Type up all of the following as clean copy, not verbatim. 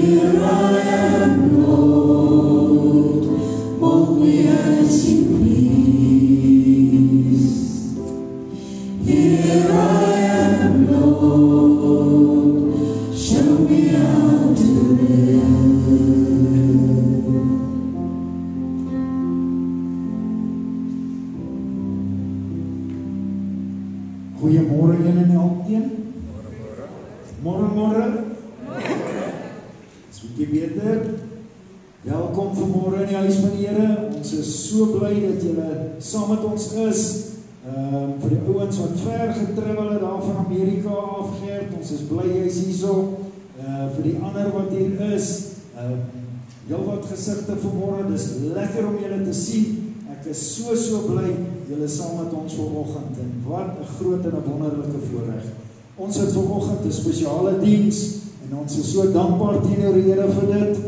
Here I am, Lord, mold me as you please. Here I am, Lord, show me how to live. Goeiemôre een en elkeen. Môre. Is bietjie beter. Welkom vanmôre in die huis van die Here. Ons is so bly dat julle saam met ons is. Vir die ouens wat ver getravel het daar van Amerika af, Gert, ons is bly jy's hierso. Vir die ander wat hier is, heel wat gesigte vanmôre, dis lekker om julle te sien. Ek is so bly julle saam met ons vanoggend en wat 'n groot en 'n wonderlike voorreg. Ons het vanoggend 'n spesiale diens en ons is so dankbaar teenoor die Here vir dit,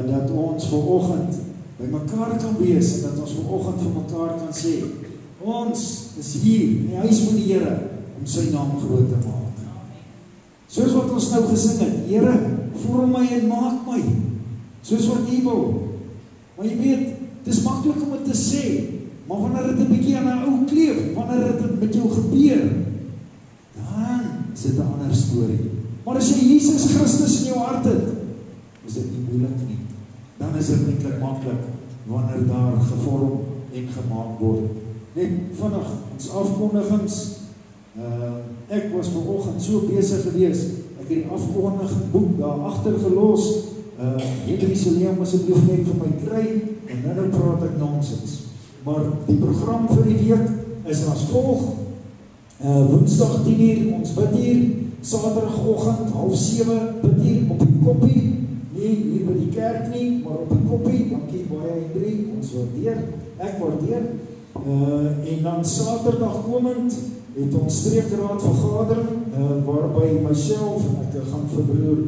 dat ons vanoggend by mekaar kan wees en dat ons vanoggend vir mekaar kan sê, ons is hier in die huis van die Here om sy naam groot te maak. Soos wat ons nou gesing het, Here, vorm my en maak my, soos wat U wil. Maar jy weet, dit is maklik om dit te sê, maar wanneer dit 'n bietjie aan 'n ou kleef, wanneer dit met jou gebeur, dan is dit 'n ander storie. Maar as jy Jesus Christus in jou hart het, is dit nie moeilik nie. Dan is dit eintlik maklik wanneer daar gevorm en gemaak word. Net vinnig ons afkondigings. Ek was vanoggend so besig gewees. Ek het die afkondiging boek daar agter gelos. Henry Seleem asseblief net vir my kry en nou praat ek nonsens. Maar die program vir die week is as volg. Woensdag 10:00 ons bid hier, Saterdagoggend 6:30 bid hier op die koppie, nie hier by die kerk nie, maar op die koppie. Dankie baie Henry, ons waardeer, ek waardeer. En dan Saterdag komend het ons streekraad vergadering, waarby myself en ek gaan vir broer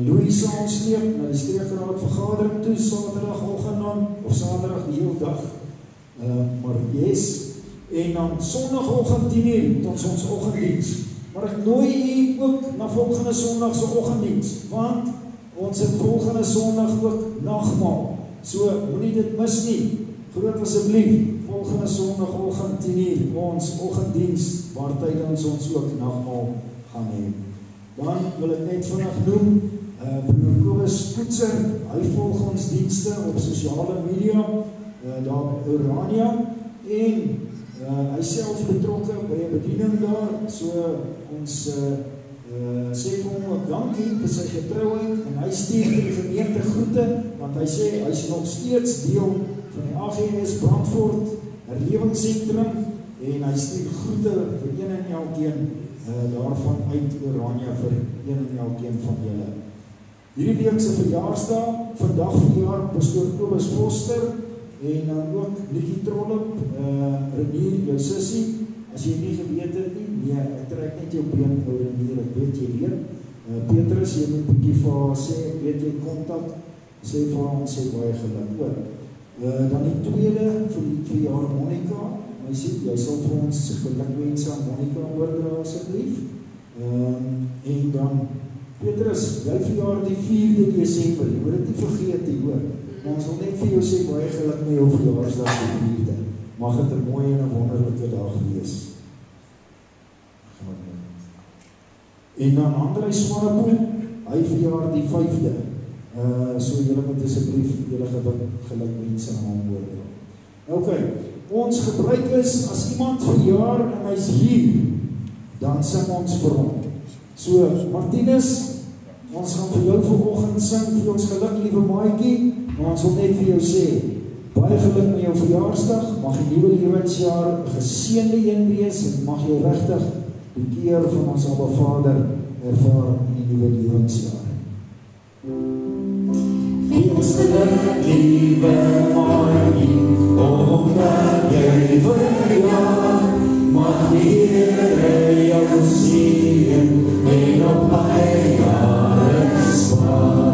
Louis saamsleep na die streekraad vergadering toe, Saterdag algenaan, of Saterdag die heel dag. Maar yes, en dan Sondagoggend 10:00 het ons oggenddiens. Maar ek nooi u ook na volgende Sondag se oggenddiens, want ons het volgende Sondag ook nagmaal. So moenie dit mis nie. Groot asseblief, volgende Sondagoggend 10:00 ons oggenddiens waar tydens ons ook nagmaal gaan hê. Dan wil ek net vinnig noem, broer Kobus Poetser, hy volg ons dienste op sosiale media, daar by Urania, en hy self betrokke by 'n bediening daar, so ons sê vir hom ook dankie vir sy getrouheid, en hy stuur vir die gemeente groete, want hy sê hy is nog steeds deel van die AGS Brandfort herlewingsentrum, en hy stuur groete vir een en elkeen daarvan uit Urania vir een en elkeen van julle. Hierdie week se verjaarsdag, vandag verjaar pastoor Kobus Foster, en dan ook Nikki Trollop, Renier, jou sussie, as jy nie geweet het nie, nee, ek trek net jou been, ou Renier, ek weet jy weet, Petrus, jy moet 'n bietjie vir haar sê, ek weet jy kontak, sê vir haar, ons sê baie geluk ook. Dan die tweede, vir jou Monica, my sê, jy sal vir ons gelukwense aan Monica oordra asseblief, en dan, Petrus, jy verjaar die 4de Desember, jy moet dit nie vergeet nie, hoor. Maar ons wil net vir jou sê, baie geluk met jou verjaarsdag die 4de. Mag het 'n mooie en 'n wonderlike dag wees. En dan Andrei Swanepoel, hy verjaar die 5de. So julle moet asseblief julle gelukwense aan hom oordra. Ok, ons gebruik is, as iemand verjaar en hy's hier, dan sing ons vir hom. So, Martinus, ons gaan vir jou vanoggend sing, vir ons geluk, liewe maatjie, maar ons wil net vir jou sê, baie geluk met jou verjaarsdag, mag die nuwe lewensjaar 'n geseënde een wees, en mag jy regtig die keer van ons Abba Vader ervaar in die nuwe lewensjaar. Ons geluk, liewe maatjie, omdat jy verjaar, mag die Here jou seën en op baie jare spaar.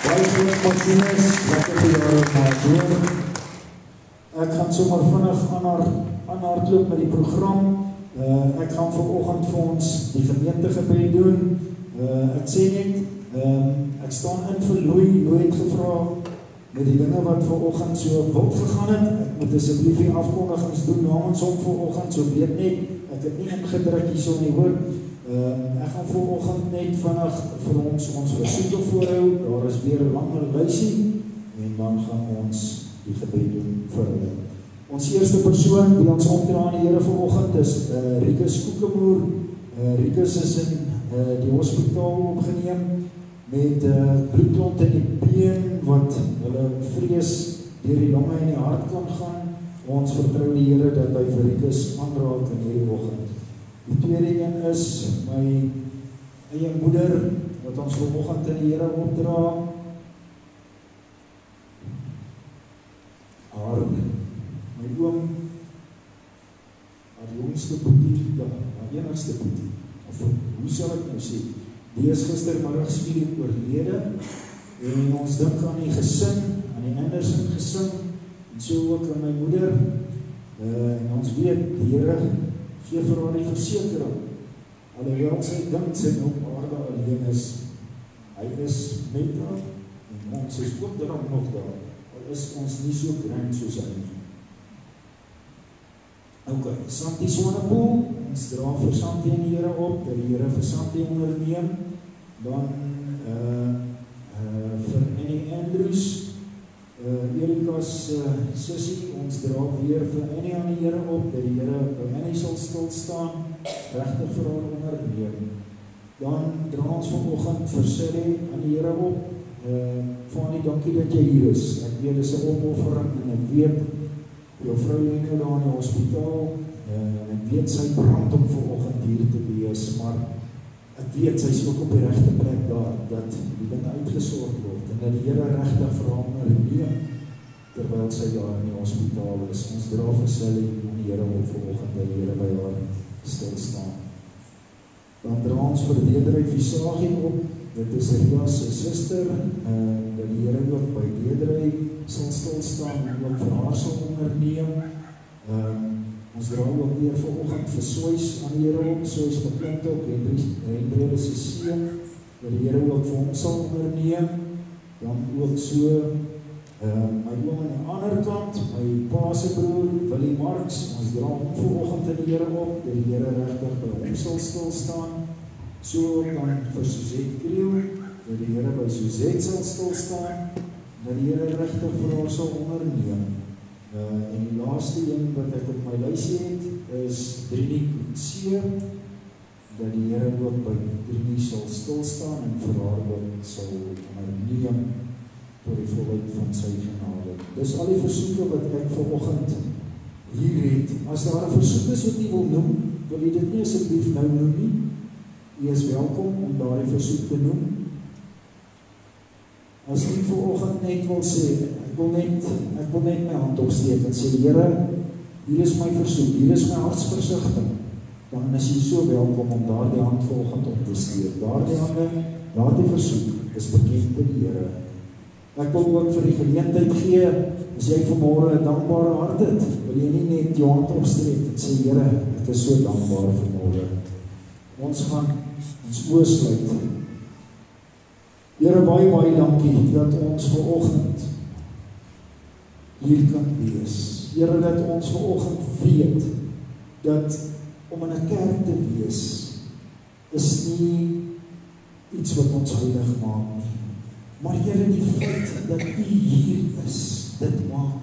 Baie geluk, Martinus, lekker verjaardag maak. Ek gaan sommer vinnig aanhardloop met die program. Ek gaan vanoggend vir ons die gemeentegebed doen. Ek sê net, ek staan in vir Louis het gevra met die dinge wat vanoggend so wild gegaan het. Ek moet asseblief die afkondigings doen namens hom vanoggend, so weet net, ek het nie ingedruk hier so nie hoor. Ek gaan vanoggend net vinnig vir ons versoeke voorhou. Daar is weer 'n langer lysie en dan gaan ons die gebed doen vir hulle. Ons eerste persoon wie ons opdra aan die Here vanoggend is Rikus Koekemoer. Rikus is in die hospitaal opgeneem met bloedklont in die been wat hulle vrees deur die longe en die hart kan gaan. Ons vertrou die Here dat by vir Rikus aanraak in hierdie oggend. Die tweede een is my eie moeder wat ons vanoggend in die Here opdra. My oom, haar jongste boetie, haar enigste boetie, of hoe sal ek nou sê, die is gistermiddag skielik oorlede, en ons dink aan die gesin, aan die Anderson gesin, en so ook aan my moeder, en ons weet, die Here gee vir haar die versekering, alhoewel sy dink sy op aarde alleen is, hy is met haar, en ons is ook daarom nog daar, al is ons nie so klein soos hy nie. Ok, Santi Swanepoel, ons dra vir Santi en die Here op, dat die Here vir Santi onderneem, dan vir Annie Andrews, Erika's sissie, ons dra weer vir Annie aan die Here op, dat die Here by Annie sal stilstaan, regtig vir haar onderneem. Dan dra ons vanoggend vir Sally aan die Here op, Fanny, dankie dat jy hier is, ek weet dis 'n opoffering, en ek weet, jou vrou lê nou daar in die hospitaal, en ek weet sy brand om vanoggend hier te wees, maar ek weet sy is ook op die regte plek daar, dat die dinge uitgesorg word, en dat die Here regtig vir haar onderneem, terwyl sy daar in die hospitaal is. Ons dra vir Sally aan die Here op vanoggend, dat die Here by haar stilstaan. Dan dra ons vir Deedrey Visagie op, dit is Ria's suster, dat die Here ook by Deedrey sal stilstaan en ook vir haar sal onderneem. Ons dra ook weer vanoggend vir Soys aan die Here op, Soys McClintock, Hendrede se seun, dat die Here ook vir hom sal onderneem. Dan ook so, my oom aan die ander kant, my pa se broer, Willie Marks, ons dra hom vanoggend in die Here op, dat die Here regtig by hom sal stilstaan. So ook dan vir Suzette Kriel, dat die Here by Suzette sal stilstaan, dat die Here regtig vir haar sal onderneem. En die laaste een wat ek op my lysie het, is Trini Kutse, dat die Here ook by Trini sal stilstaan en vir haar ook sal onderneem tot die volheid van sy genade. Dis al die versoeke wat ek vanoggend hier het. As daar 'n versoek is wat jy wil noem, wil jy dit nie asseblief nou noem nie. Jy is welkom om daardie versoek te noem. As ek vanoggend net wil sê, ek wil net my hand opsteek en sê, Here, hier is my versoek, hier is my hartsversigtiging, dan is jy so welkom om daardie hand vanoggend op te steek. Daardie versoek is bekend by die Here. Ek wil ook vir die geleentheid gee, as jy vanmôre 'n dankbare hart het, wil jy nie net jou hand opsteek en sê, Here, ek is so dankbaar vanmôre. Ons gaan ons oë sluit. Here, baie dankie dat ons vanoggend hier kan wees. Here, dat ons vanoggend weet dat om in 'n kerk te wees is nie iets wat ons heilig maak nie. Maar Here, die feit dat U hier is, dit maak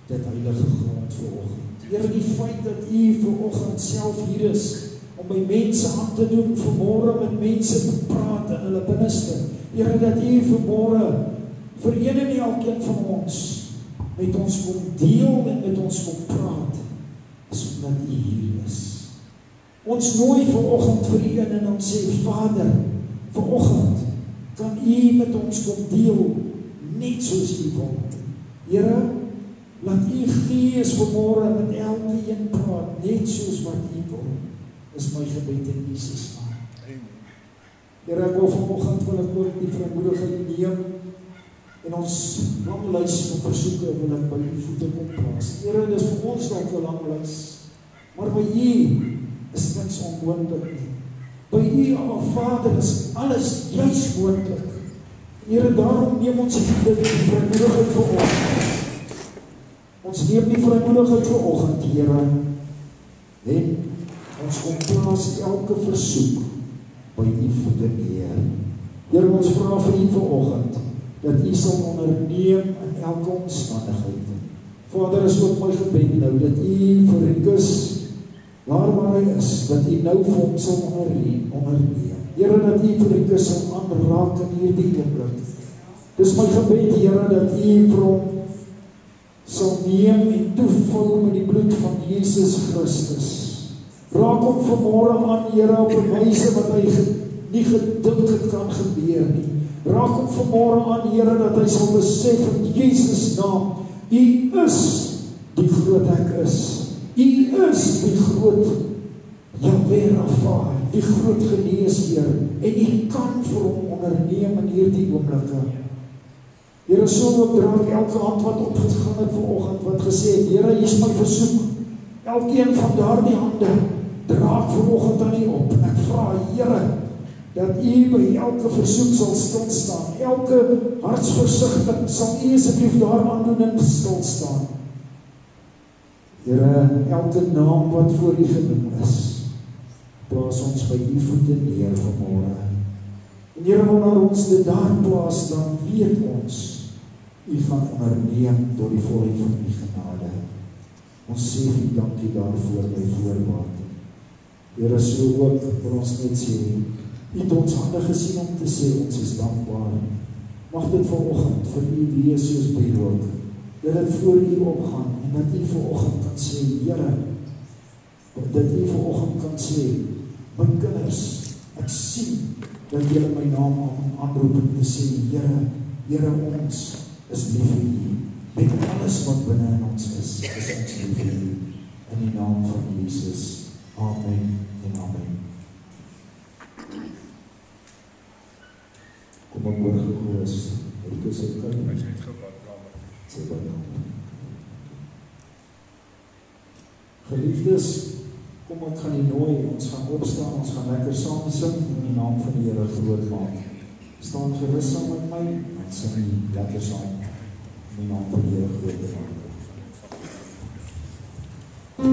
dit heilige grond vanoggend. Here, die feit dat U vanoggend self hier is om by mense aan te doen, vanmôre met mense te praat in hulle binneste. Here, dat U vanmôre vir een en elkeen van ons met ons kom deel en met ons kom praat, is omdat U hier is. Ons nooi vanoggend vir U in en ons sê, Vader, vanoggend kan U met ons kom deel, net soos U wil. Here, laat U Gees vanmôre met elkeen praat, net soos wat U wil. Is my gebed in Jesus naam. Here, ek wil vanoggend wil ek ook die vrymoedigheid neem en ons lang lys van versoeke wil ek by U voete kom plaas. Here, dis vir ons dalk 'n lang lys, maar by U is niks onmoontlik nie. By U, Aba Vader, is alles juis moontlik. Here, daarom neem ons die vrymoedigheid vanoggend. Ons neem die vrymoedigheid vanoggend, Here, en ons kom plaas elke versoek by U voete neer. Here, ons vra vir U vanoggend, dat U sal onderneem in elke omstandigheid. Vader, is ook my gebed nou, dat U vir Rikus, waar hy is, dat U nou vir hom sal onderneem. Here, dat U vir Rikus sal aanraak in hierdie oomblik. Dis my gebed, Here, dat U vir hom sal neem en toevul met die bloed van Jesus Christus. Raak hom vanmôre aan, Here, op 'n wyse wat hy nie gedink het kan gebeur nie. Raak hom vanmôre aan, Here, dat hy sal besef in Jesus naam, U is die groot ek is. U is die groot Jahweh Rapha, die groot geneesheer, en U kan vir hom onderneem in hierdie oomblikke. Here, so ook draak elke hand wat opgegaan het vanoggend, wat gesê het, Here, hier is my versoek. Elkeen van daardie hande draak vanoggend aan U op. En ek vra, Here, dat U by elke versoek sal stilstaan. Elke hartsversigtiging sal U asseblief daaraan doen en stilstaan. Here, elke naam wat voor U genoem is, plaas ons by U voete neer vanmôre. En Here, wanneer ons dit daar plaas, dan weet ons, U gaan onderneem door die volheid van U genade. Ons sê U dankie daarvoor by voorbaat. Here, so ook wil ons net sê, U het ons hande gesien om te sê, ons is dankbaar. Mag dit vanoggend vir U wees soos byrook, dat dit voor U opgaan, en dat U vanoggend kan sê, Here, dat U vanoggend kan sê, my kinders, ek sien, dat julle my naam aanroep en te sê, Here, ons is lief vir U. Met alles wat binne in ons is ons lief vir U. In die naam van Jesus. Amen en amen. Kom ek hoor gehoos, ek is ook kan. Hy is uitgebadkamer. Sy badkamer. Geliefdes, kom ek gaan die nooi, ons gaan opstaan, ons gaan lekker saam sing en die naam van die Here groot maak. Staan gerus saam met my, en sing die lekker saam in die naam van die Here groot maak. We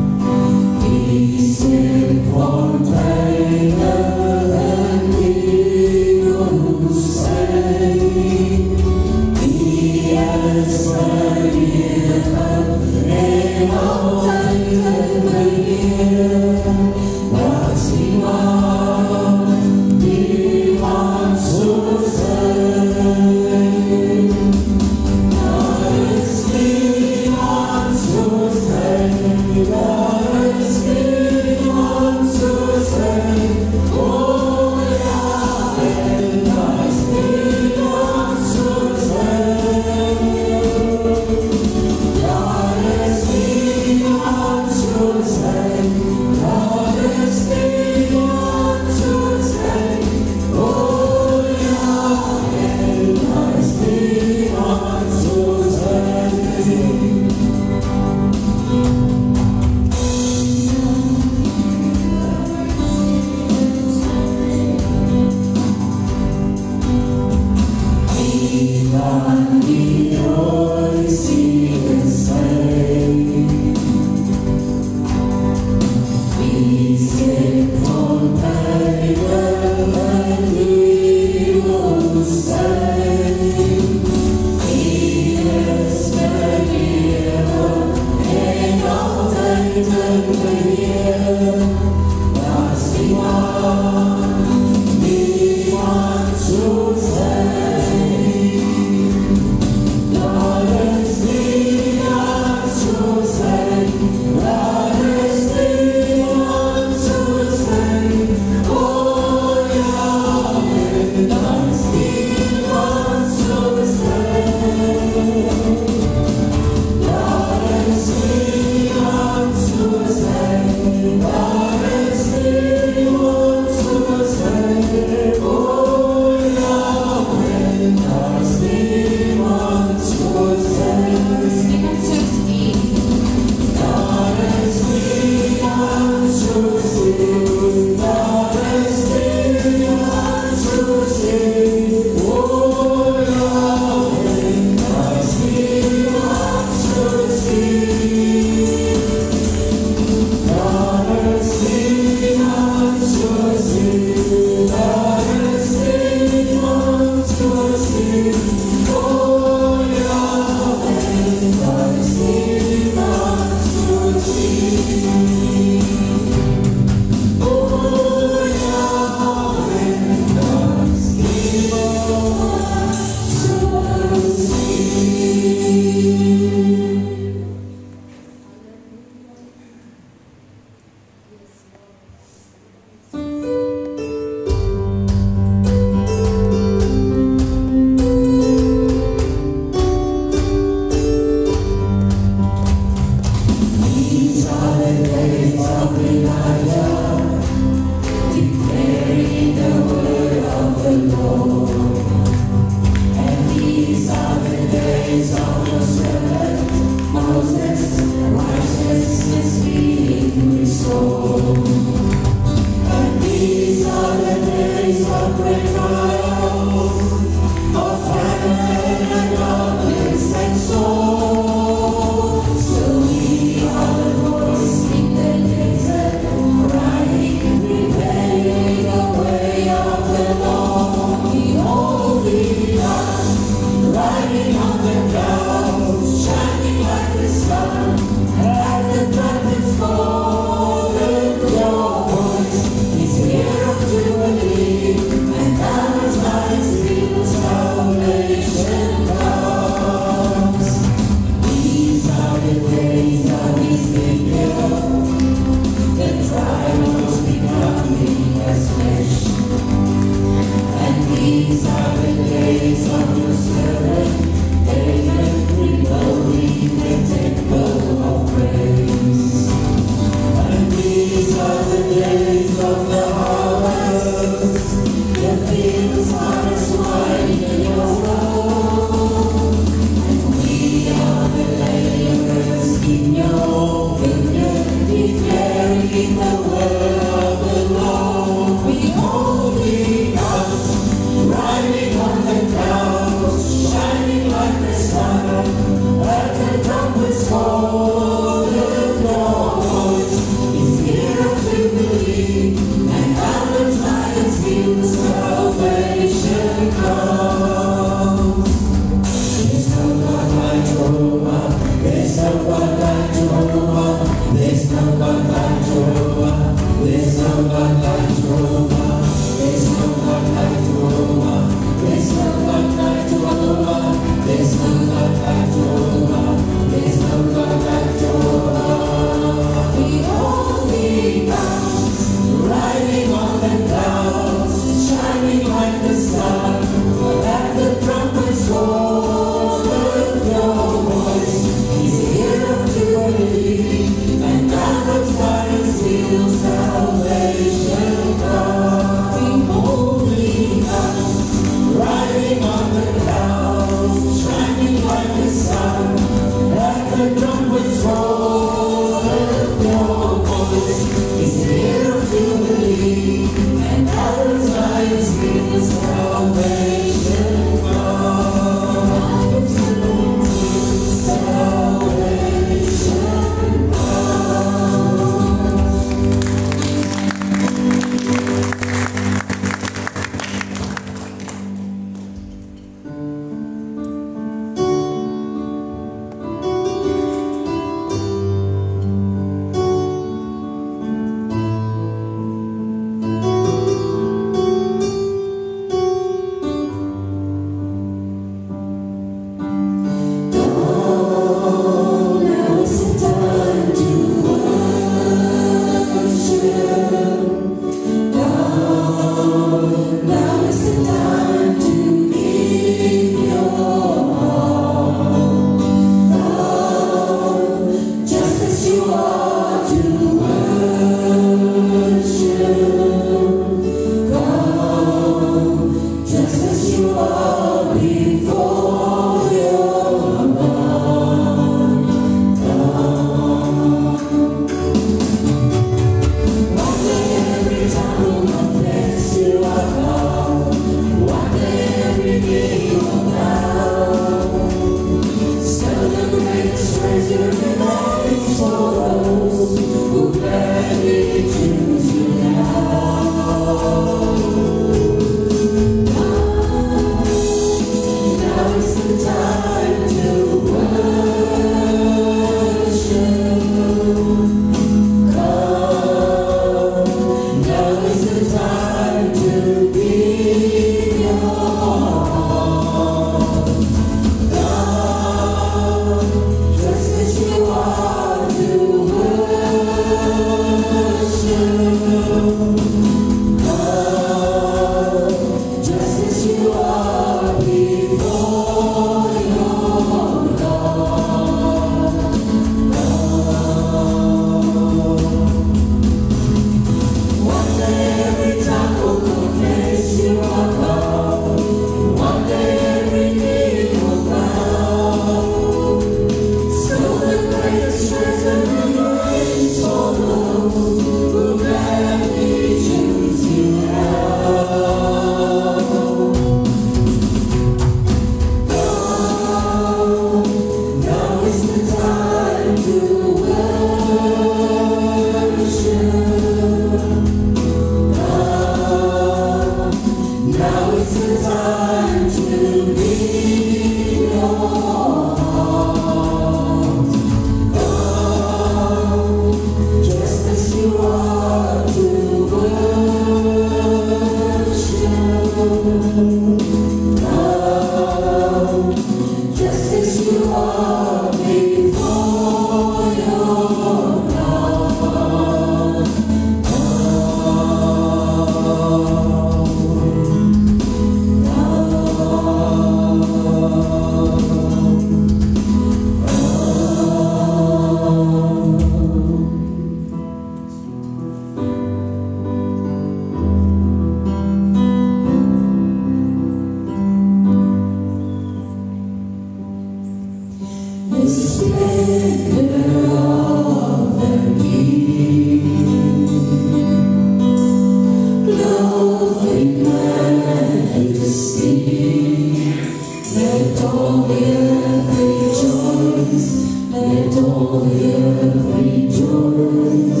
all the earth rejoice. Let all the earth rejoice.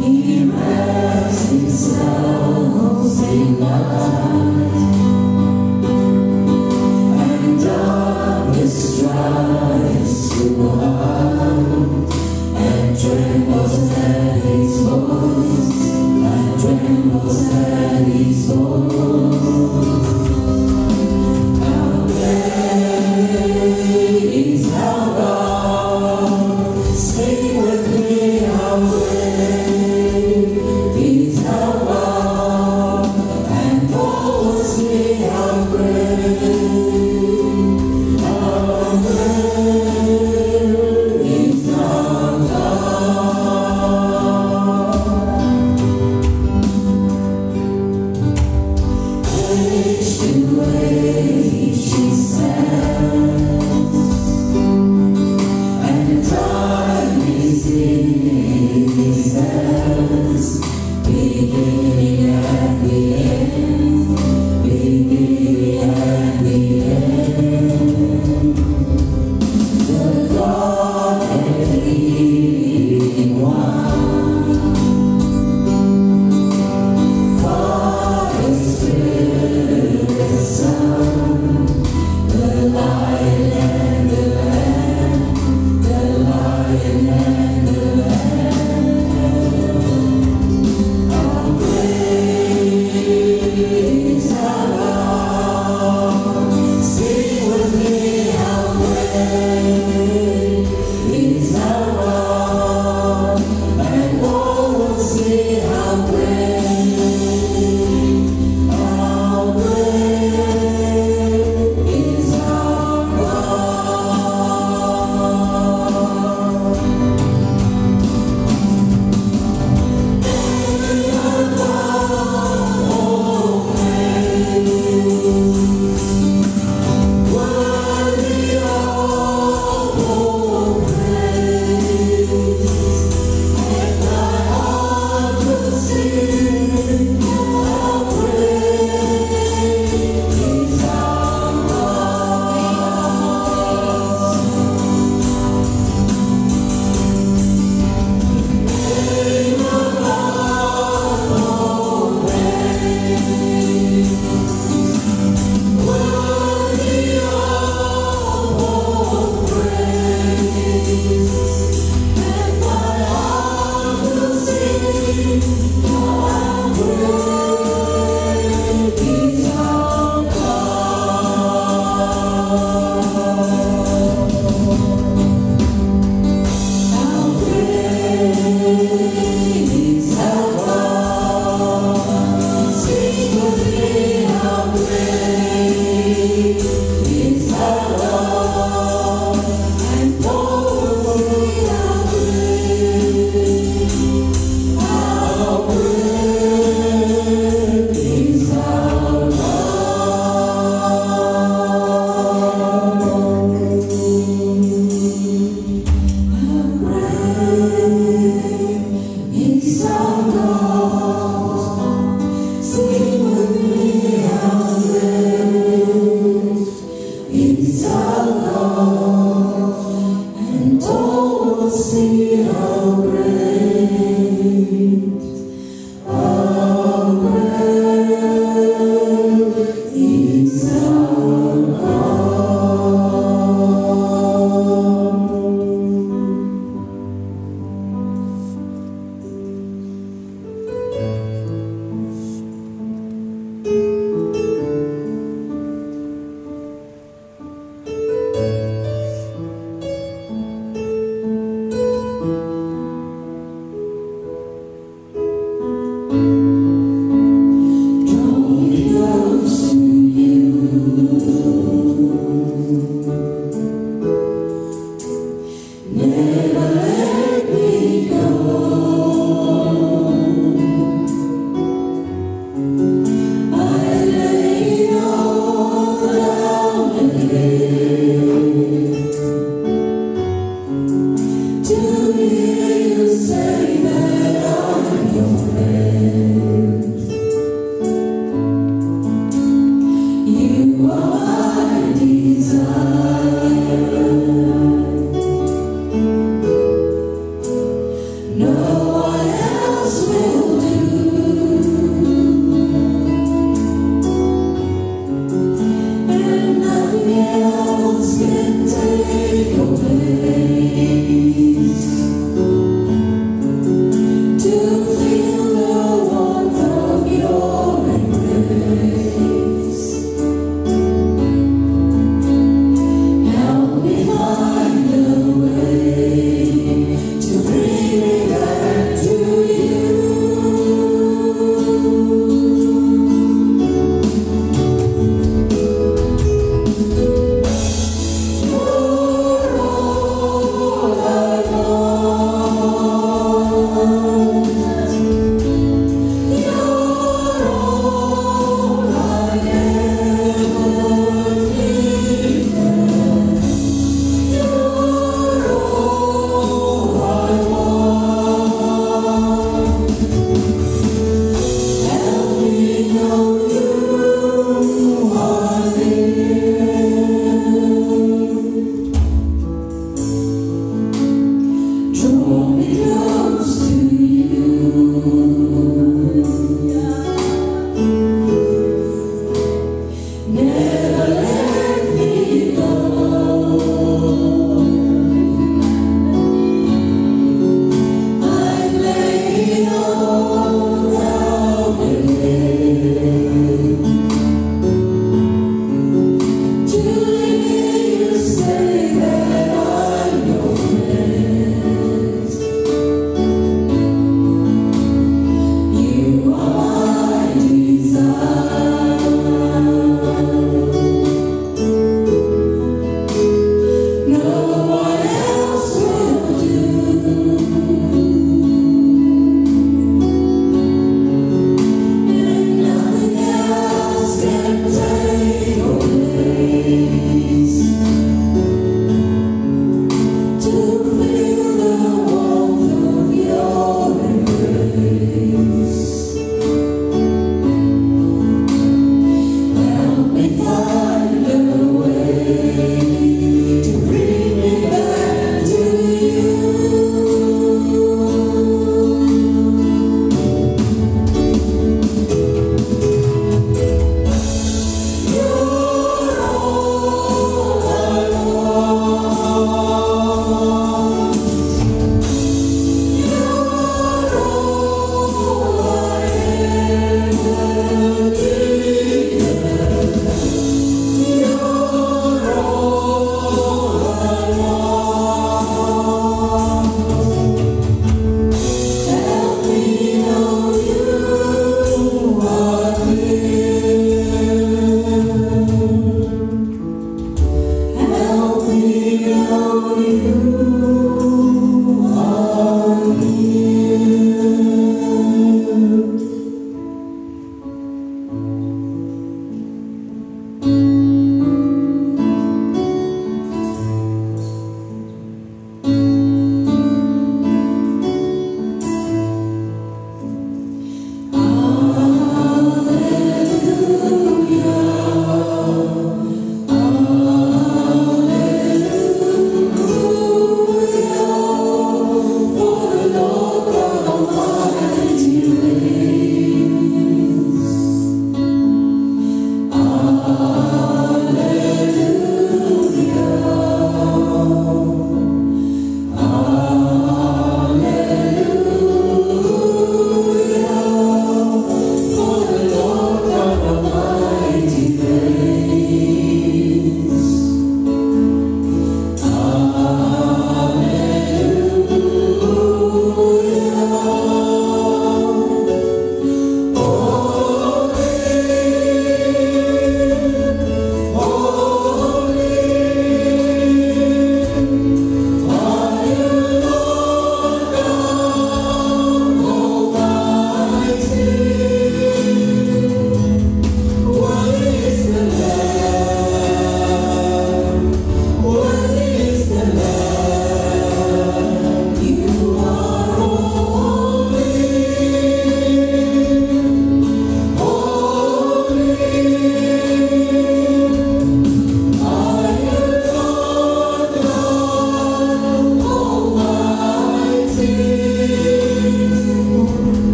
He wraps himself in light, and darkness tries to hide, and trembles at his voice, and trembles at his voice. How great is our God? Sing with me, how great is our God, and all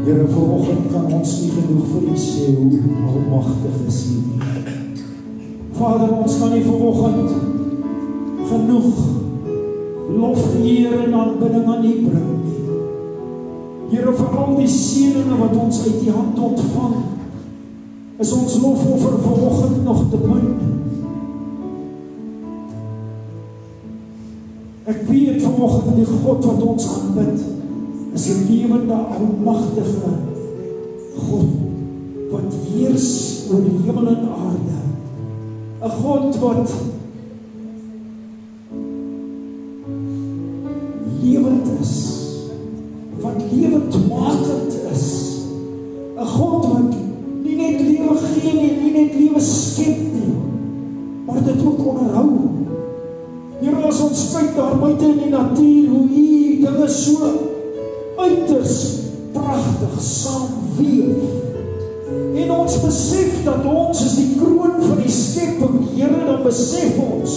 Here, vanoggend kan ons nie genoeg vir U sê hoe almagtig is U nie. Vader, ons kan nie vanoggend genoeg lof, eer en aanbidding aan U bring nie. Here, vir al die seëninge wat ons uit U hand ontvang, is ons lofoffer vanoggend nog te min. Ek weet vanoggend die God wat ons aanbid, is 'n lewende, almagtige God, wat heers oor die hemel en aarde. 'n God wat lewend is, wat lewendmakend is. 'n God wat nie net lewe gee nie net lewe skep nie, maar dit ook onderhou. Here, as ons kyk daar buite in die natuur, hoe U dinge so uiters pragtig saamweef, en ons besef dat ons is die kroon van die skepping, Here, dan besef ons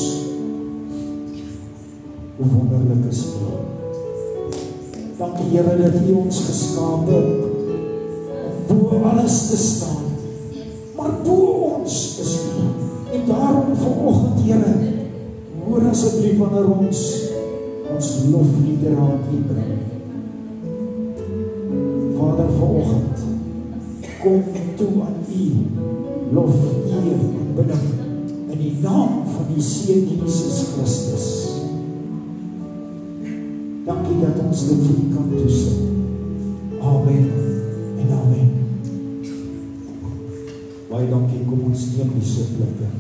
hoe wonderlik is U. Dankie, Here, dat U ons geskape om bo alles te staan, maar bo ons is U. En daarom vanoggend, Here, hoor asseblief wanneer ons lofliedere aan U bring. Vader, vanoggend kom toe aan U lof, eer en aanbidding in die naam van die Seun Jesus Christus. Dankie dat ons dit vir U kan toesing. Amen en amen. Baie dankie, kom ons neem die sitplekke.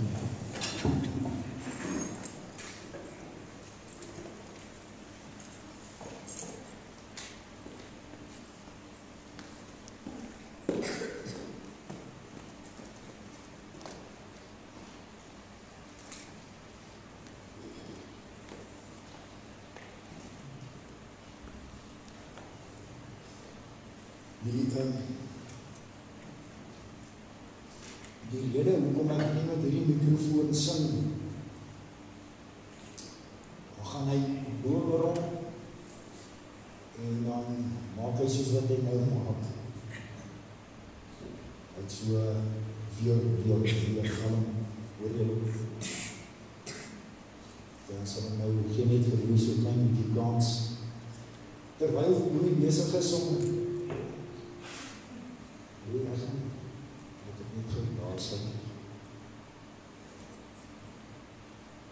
Die rede hoekom ek nie met hierdie mikrofoon sing, dan gaan hy boor om en dan maak hy soos wat hy nou maak. Hy het so weer galm, hoor jy ook. Dan sal hy nou geen net vir hoe so klein met die kans, terwyl hy besig is om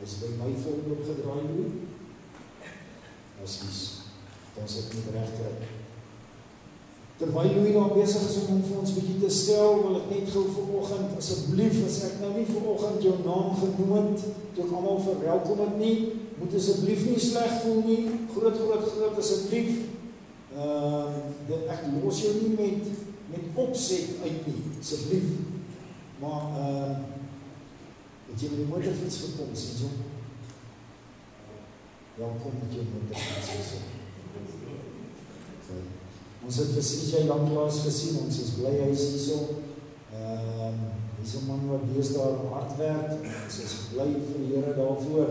is by my voorbeeld gedraai hoe, dan sit met recht kry. Terwyl Louis dan besig is om vir ons bietjie te stel, wil ek net gou vanoggend, asseblief, as ek nou nie vanoggend jou naam genoem het, toe ek almal verwelkom het nie, moet asseblief nie sleg voel nie, groot asseblief, ek los jou nie met opset uit nie, asseblief, maar, het jy met die motorfiets gekom, sien jy? Welkom met jou motorfiets. Ons het vir CJ langklaas gesien, ons is bly hy is hierso. Hy is 'n man wat deesdae hard werk, ons is bly vir die Here daarvoor,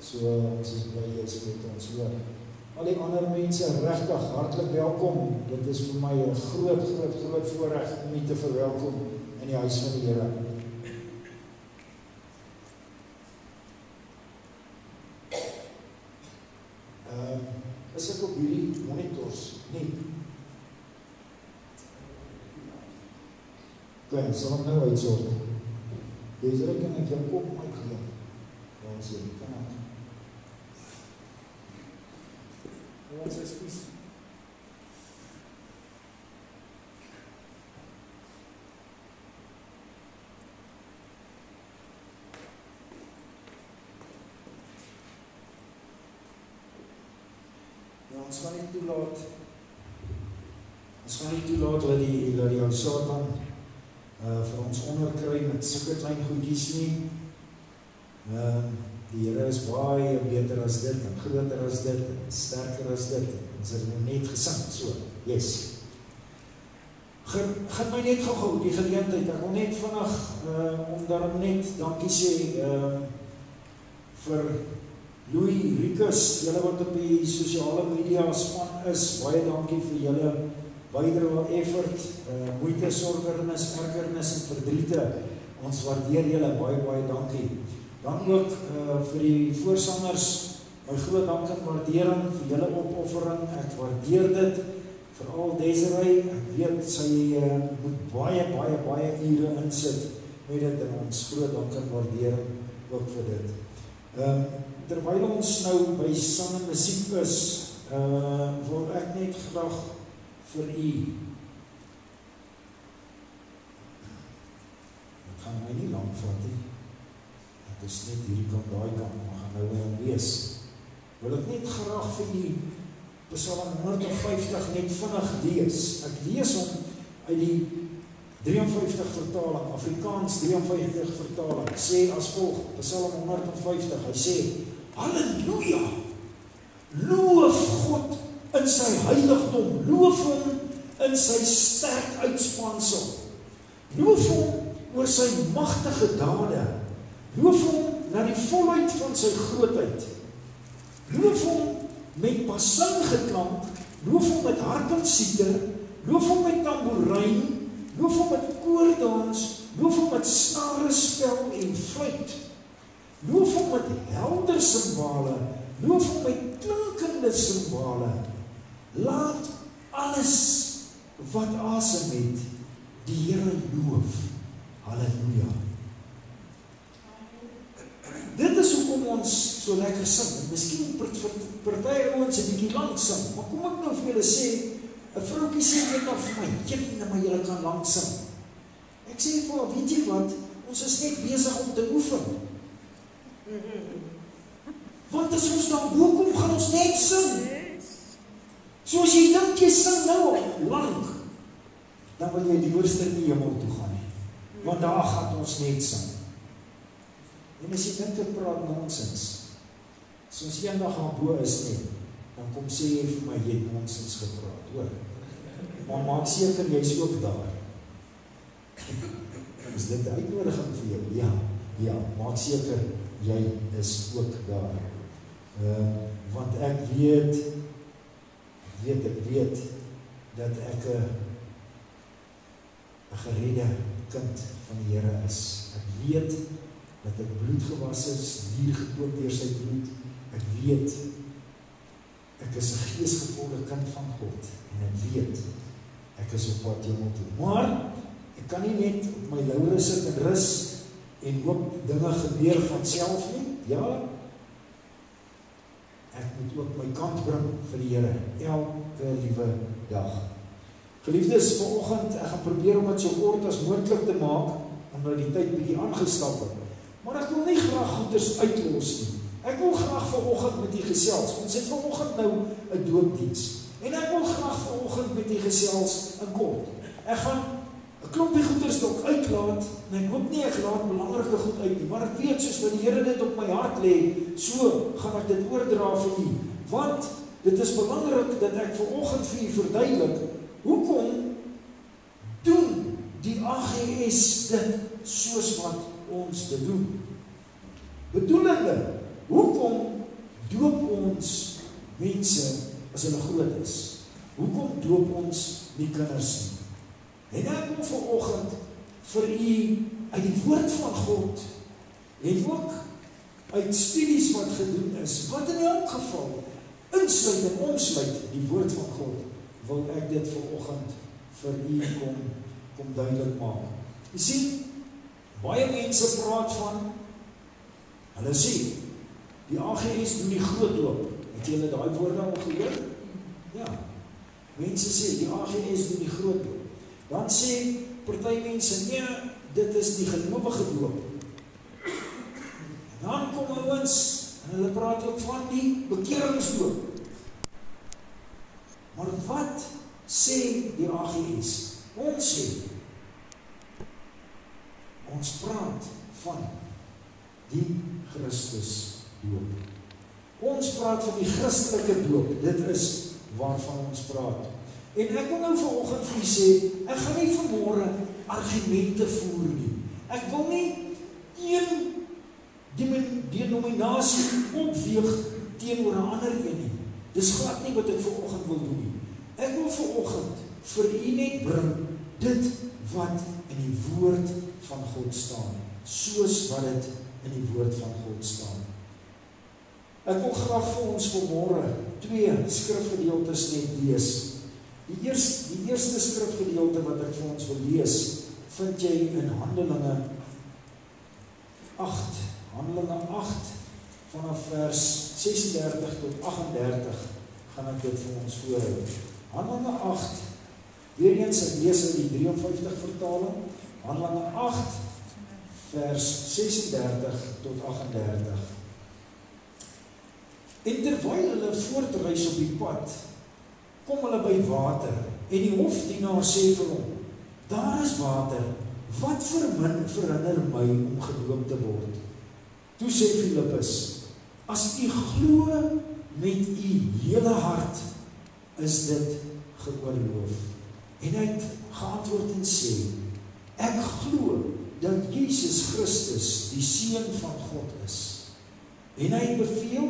so ons is bly jy is met ons hoor. Al die ander mense, regtig hartlik welkom, dit is vir my 'n groot voorreg om u te verwelkom in die huis van die Here. Is ek op hierdie monitors? Nee. Oké, sal ek nou uitsorg. Deze kan ek jou kop my geleem. Waar is jy? Kan ek? Wat is kies? Ons gaan nie toelaat dat die ou Satan vir ons onderkry met sulke klein goedjies nie. Die Here is baie beter as dit, en groter as dit, en sterker as dit. Ons het net gesing, so, yes. Gaan my net gou die geleentheid, ek wil net vinnig, om daarom net dankie sê vir Louis Rikus, julle wat op die sosiale media span is, baie dankie vir julle bydrae, effort, moeite, sorgernis, ergernis en verdriete. Ons waardeer julle baie dankie. Dan ook vir die voorsangers, my groot dank en waardering vir julle opoffering. Ek waardeer dit, veral Desiree. Ek weet sy moet baie ure insit met dit, en ons groot dank en waardering ook vir dit. Terwyl ons nou by sang en musiek is, wil ek net graag vir u, het gaan my nie lang vat nie, het is net hierdie kant, daai kant, maar gaan nou wel wees, wil ek net graag vir u Psalm 150 net vinnig lees. Ek lees hom uit die 53 vertaling, Afrikaans 53 vertaling, sê as volg, Psalm 150, hy sê, Halleluja, loof God in sy heiligdom, loof hom in sy sterk uitspansel, loof hom oor sy magtige dade, loof hom na die volheid van sy grootheid, loof hom met basingeklank, loof hom met harpensieter, loof hom met tamboerijn, loof hom met koordans, loof hom met snarespel en fluit, loof hom met helder simbale, loof hom met klinkende simbale, laat alles wat asem het, die Here loof. Halleluja. Dit is hoekom ons so lekker sing. Miskien party ouens 'n bietjie lank sing, maar kom ek nou vir julle sê, 'n vroukie sê net nog vir my, "Jylle, maar julle kan lank sing." Ek sê vir haar, weet jy wat, ons is net besig om te oefen. Want as ons dan boekom, gaan ons net sing. So as jy dink jy sing nou al lank, dan wil jy die hoogste in die hemel toe gaan nie. Want daar gaan ons net sing. En as jy dink ek praat nonsens, as ons eendag aan bo is nie, dan kom sê jy vir my, jy het nonsens gepraat, hoor. Maar maak seker, jy is ook daar. Is dit 'n uitnodiging vir jou? Ja, maak seker, jy is ook daar. Want ek weet dat ek 'n geredde kind van die Here is. Ek weet dat ek bloed gewas is, dier gedoop deur sy bloed. Ek weet, ek is 'n geesgevulde kind van God, en ek weet, ek is op pad hemel toe. Maar, ek kan nie net op my laure sit en rus, en hoop dinge gebeur van self nie. Ja, ek moet ook my kant bring vir die Here, elke liewe dag. Geliefdes, vanoggend, ek gaan probeer om dit so kort as moontlik te maak, omdat die tyd bietjie aangestap het. Maar ek wil nie graag goeders uitlos nie. Ek wil graag vanoggend met u gesels. Ons het vanoggend nou 'n doopdiens. En ek wil graag vanoggend met u gesels in kort. Ek gaan 'n klompie goeders dalk uitlaat, en ek hoop nie ek laat belangrike goed uit nie, maar ek weet soos wat die Here dit op my hart lê, so gaan ek dit oordra vir u. Want dit is belangrik dat ek vanoggend vir u verduidelik, hoekom doen die AGS dit soos wat ons dit doen? Bedoelende, hoekom doop ons mense as hulle groot is? Hoekom doop ons nie kinders nie? En ek wil vanoggend vir u uit die woord van God, en ook uit studies wat gedoen is, wat in elk geval insluit en omsluit die woord van God, wil ek dit vanoggend vir u kom duidelik maak. Jy sien, baie mense praat van, hulle sê, die AGS doen die groot doop. Het julle daai woorde al gehoor? Ja. Mense sê, die AGS doen die groot doop. Dan sê party mense, nee, dit is die gelowige doop. En dan kom ouens, en hulle praat ook van die bekeringsdoop. Maar wat sê die AGS? Ons sê, ons praat van die Christus doop. Ons praat van die Christelike doop, dit is waarvan ons praat. En ek wil nou vanoggend vir u sê, ek gaan nie vanmôre argumente voer nie. Ek wil nie een denominasie opweeg teenoor 'n ander een nie. Dis glad nie wat ek vanoggend wil doen nie. Ek wil vanoggend vir u net bring dit wat in die woord van God staan, soos wat dit in die woord van God staan. Ek wil graag vir ons vanmôre 2 skrifgedeeltes net lees. Die eerste skrifgedeelte wat ek vir ons wil lees, vind jy in Handelinge 8. Handelinge 8 vanaf vers 36 tot 38 gaan ek dit vir ons voorhou. Handelinge 8, weer eens ek lees uit die 53 vertaling, Handelinge 8 vers 36 tot 38. En terwyl hulle voortreis op die pad, kom hulle by water, en die hofdienaar sê vir hom, daar is water, wat verhinder my om gedoop te word? Toe sê Filippus, as u glo met u hele hart, is dit geoorloof. En hy het geantwoord en sê, ek glo dat Jesus Christus die Seun van God is. En hy het beveel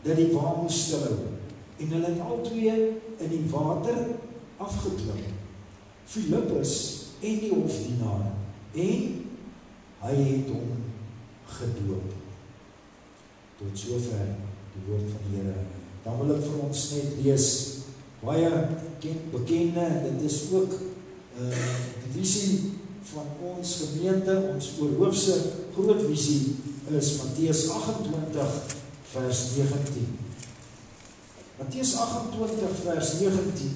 dat die wa moes stilhou, en hulle het albei in die water afgeklim, Filippus en die hofdienaar, en hy het hom gedoop. Tot sover die woord van die Here. Dan wil ek vir ons net lees, baie bekende, dit is ook die visie van ons gemeente, ons oorhoofse groot visie is Matteus 28 vers 19. Matteus 28 vers 19,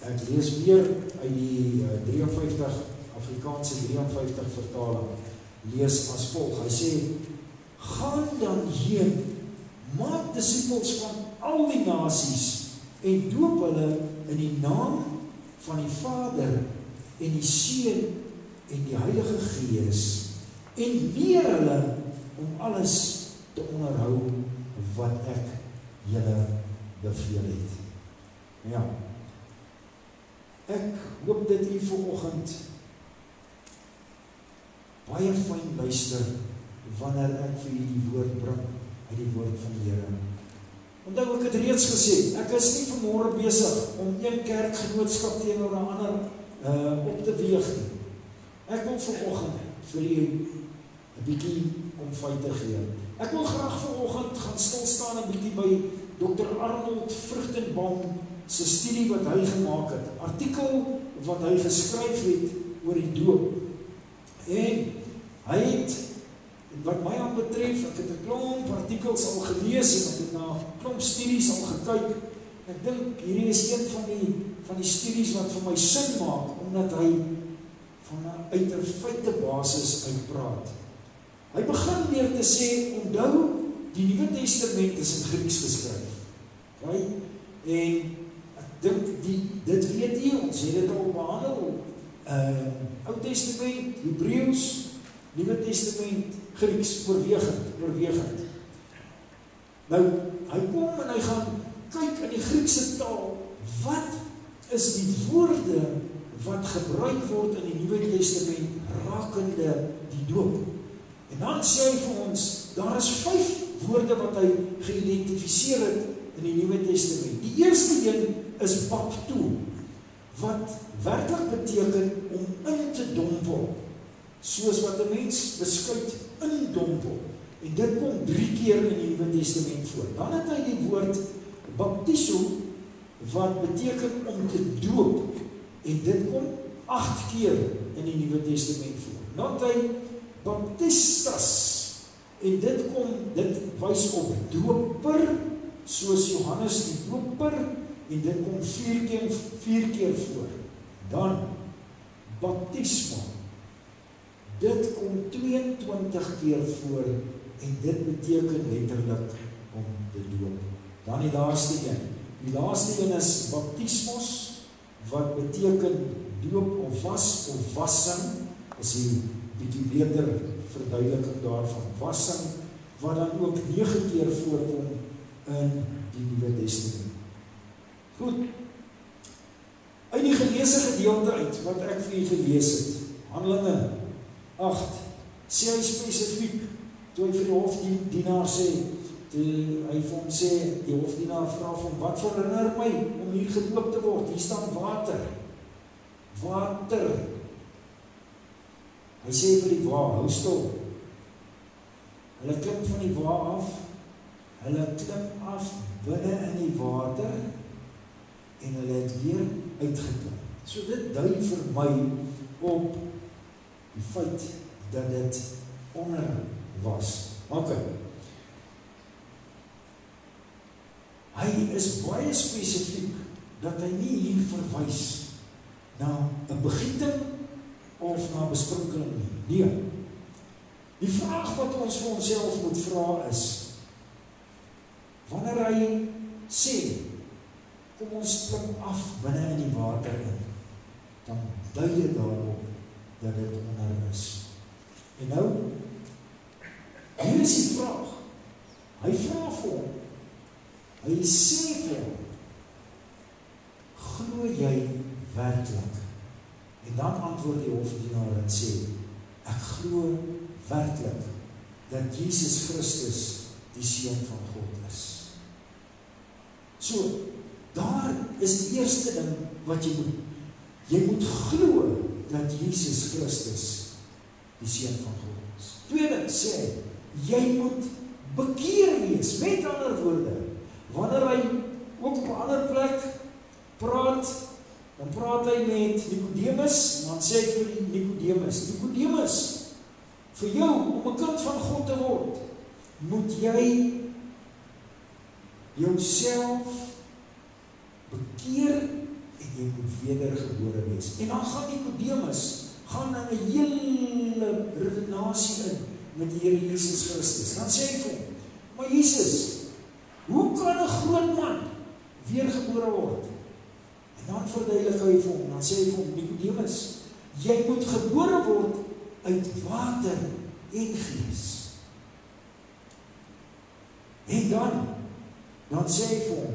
ek lees weer uit die 53, Afrikaanse 53 vertaling, lees as volg, hy sê, gaan dan heen, maak disippels van al die nasies, en doop hulle in die naam van die Vader, en die Seun, en die Heilige Gees, en leer hulle om alles te onderhou, wat ek julle beveel het. Ja, ek hoop dat u vanoggend baie fyn luister, wanneer ek vir u die woord bring, uit die woord van die Here. Onthou, ek het reeds gesê, ek is nie vanmôre besig om een kerkgenootskap teenoor 'n ander op te weeg nie. Ek wil vanoggend vir u 'n bietjie om feite gee. Ek wil graag vanoggend gaan stil staan 'n bietjie by Dr. Arnold Vruchtenbaum se studie wat hy gemaak het, artikel wat hy geskryf het oor die doop. En hy het, wat my aan betref, ek het 'n klomp artikels al gelees en ek het na 'n klomp studies al gekyk. Ek dink hierdie is een van die studies wat vir my sin maak, omdat hy uit 'n feitebasis uitpraat. Hy begin weer te sê, onthou, die Nuwe Testament is in Grieks geskryf. Right? En ek dink dit weet jy, ons het dit al behandel. Ou Testament, Hebreëus, Nuwe Testament, Grieks, oorwegend. Nou, hy kom en hy gaan kyk in die Griekse taal, wat is die woorde wat gebruik word in die Nuwe Testament rakende die doop. En dan sê hy vir ons, daar is 5 woorde wat hy geïdentifiseer het in die Nuwe Testament. Die eerste een is bapto, wat werklik beteken om in te dompel, soos wat 'n mens beskuit indompel. En dit kom 3 keer in die Nuwe Testament voor. Dan het hy die woord baptizo, wat beteken om te doop, en dit kom 8 keer in die Nuwe Testament voor. Dan het hy baptistas, en dit wys op doper, soos Johannes die doper, en dit kom 4 keer voor. Dan baptisma, dit kom 22 keer voor, en dit beteken letterlik om te doop. Dan die laaste een. Die laaste een is baptismos, wat beteken doop of was of wassing, is die bietjie beter verduideliking daarvan, wassing, wat dan ook 9 keer voorkom in die Nuwe Testament. Goed, uit die geleese gedeelte uit, wat ek vir u gelees het, Handelinge 8, sê hy spesifiek, toe hy vir die hofdienaar sê, toe hy vir hom sê, die hofdienaar vra vir hom, wat herinner my om hier gedoop te word? Hier staan water. Water. Hy sê vir die wa, hou stil. Hulle klim van die wa af, hulle klim af binne in die water en hulle het weer uitgeklim. So dit dui vir my op die feit dat dit onder was. Ok. Hy is baie spesifiek dat hy nie hier verwys na 'n begieting of na besprinkeling nie. Nee. Die vraag wat ons vir onsself moet vra is, wanneer hy sê, kom ons klim af binne in die water in, dan dui dit daarop dat dit onder is. En nou, hier is die vraag. Hy vra vir hom, hy sê vir hom, glo jy werklik? En dan antwoord die hofdienaar en sê, ek glo werklik dat Jesus Christus die Seun van God is. So, daar is die eerste ding wat jy moet glo dat Jesus Christus die Seun van God is. Tweede sê, jy moet bekeer wees. Met ander woorde, wanneer hy ook op 'n ander plek praat, dan praat hy met Nicodemus, en dan sê hy vir Nicodemus, vir jou, om 'n kind van God te word, moet jy jouself bekeer en jy moet wedergebore wees. En dan gaan Nicodemus in 'n hele redenasie in met die Here Jesus Christus. Dan sê hy vir hom, maar Jesus, hoe kan 'n groot man weergebore word? En dan verduidelik hy vir hom, dan sê hy vir hom, Nicodemus, jy moet gebore word uit water en gees. En dan sê hy vir hom,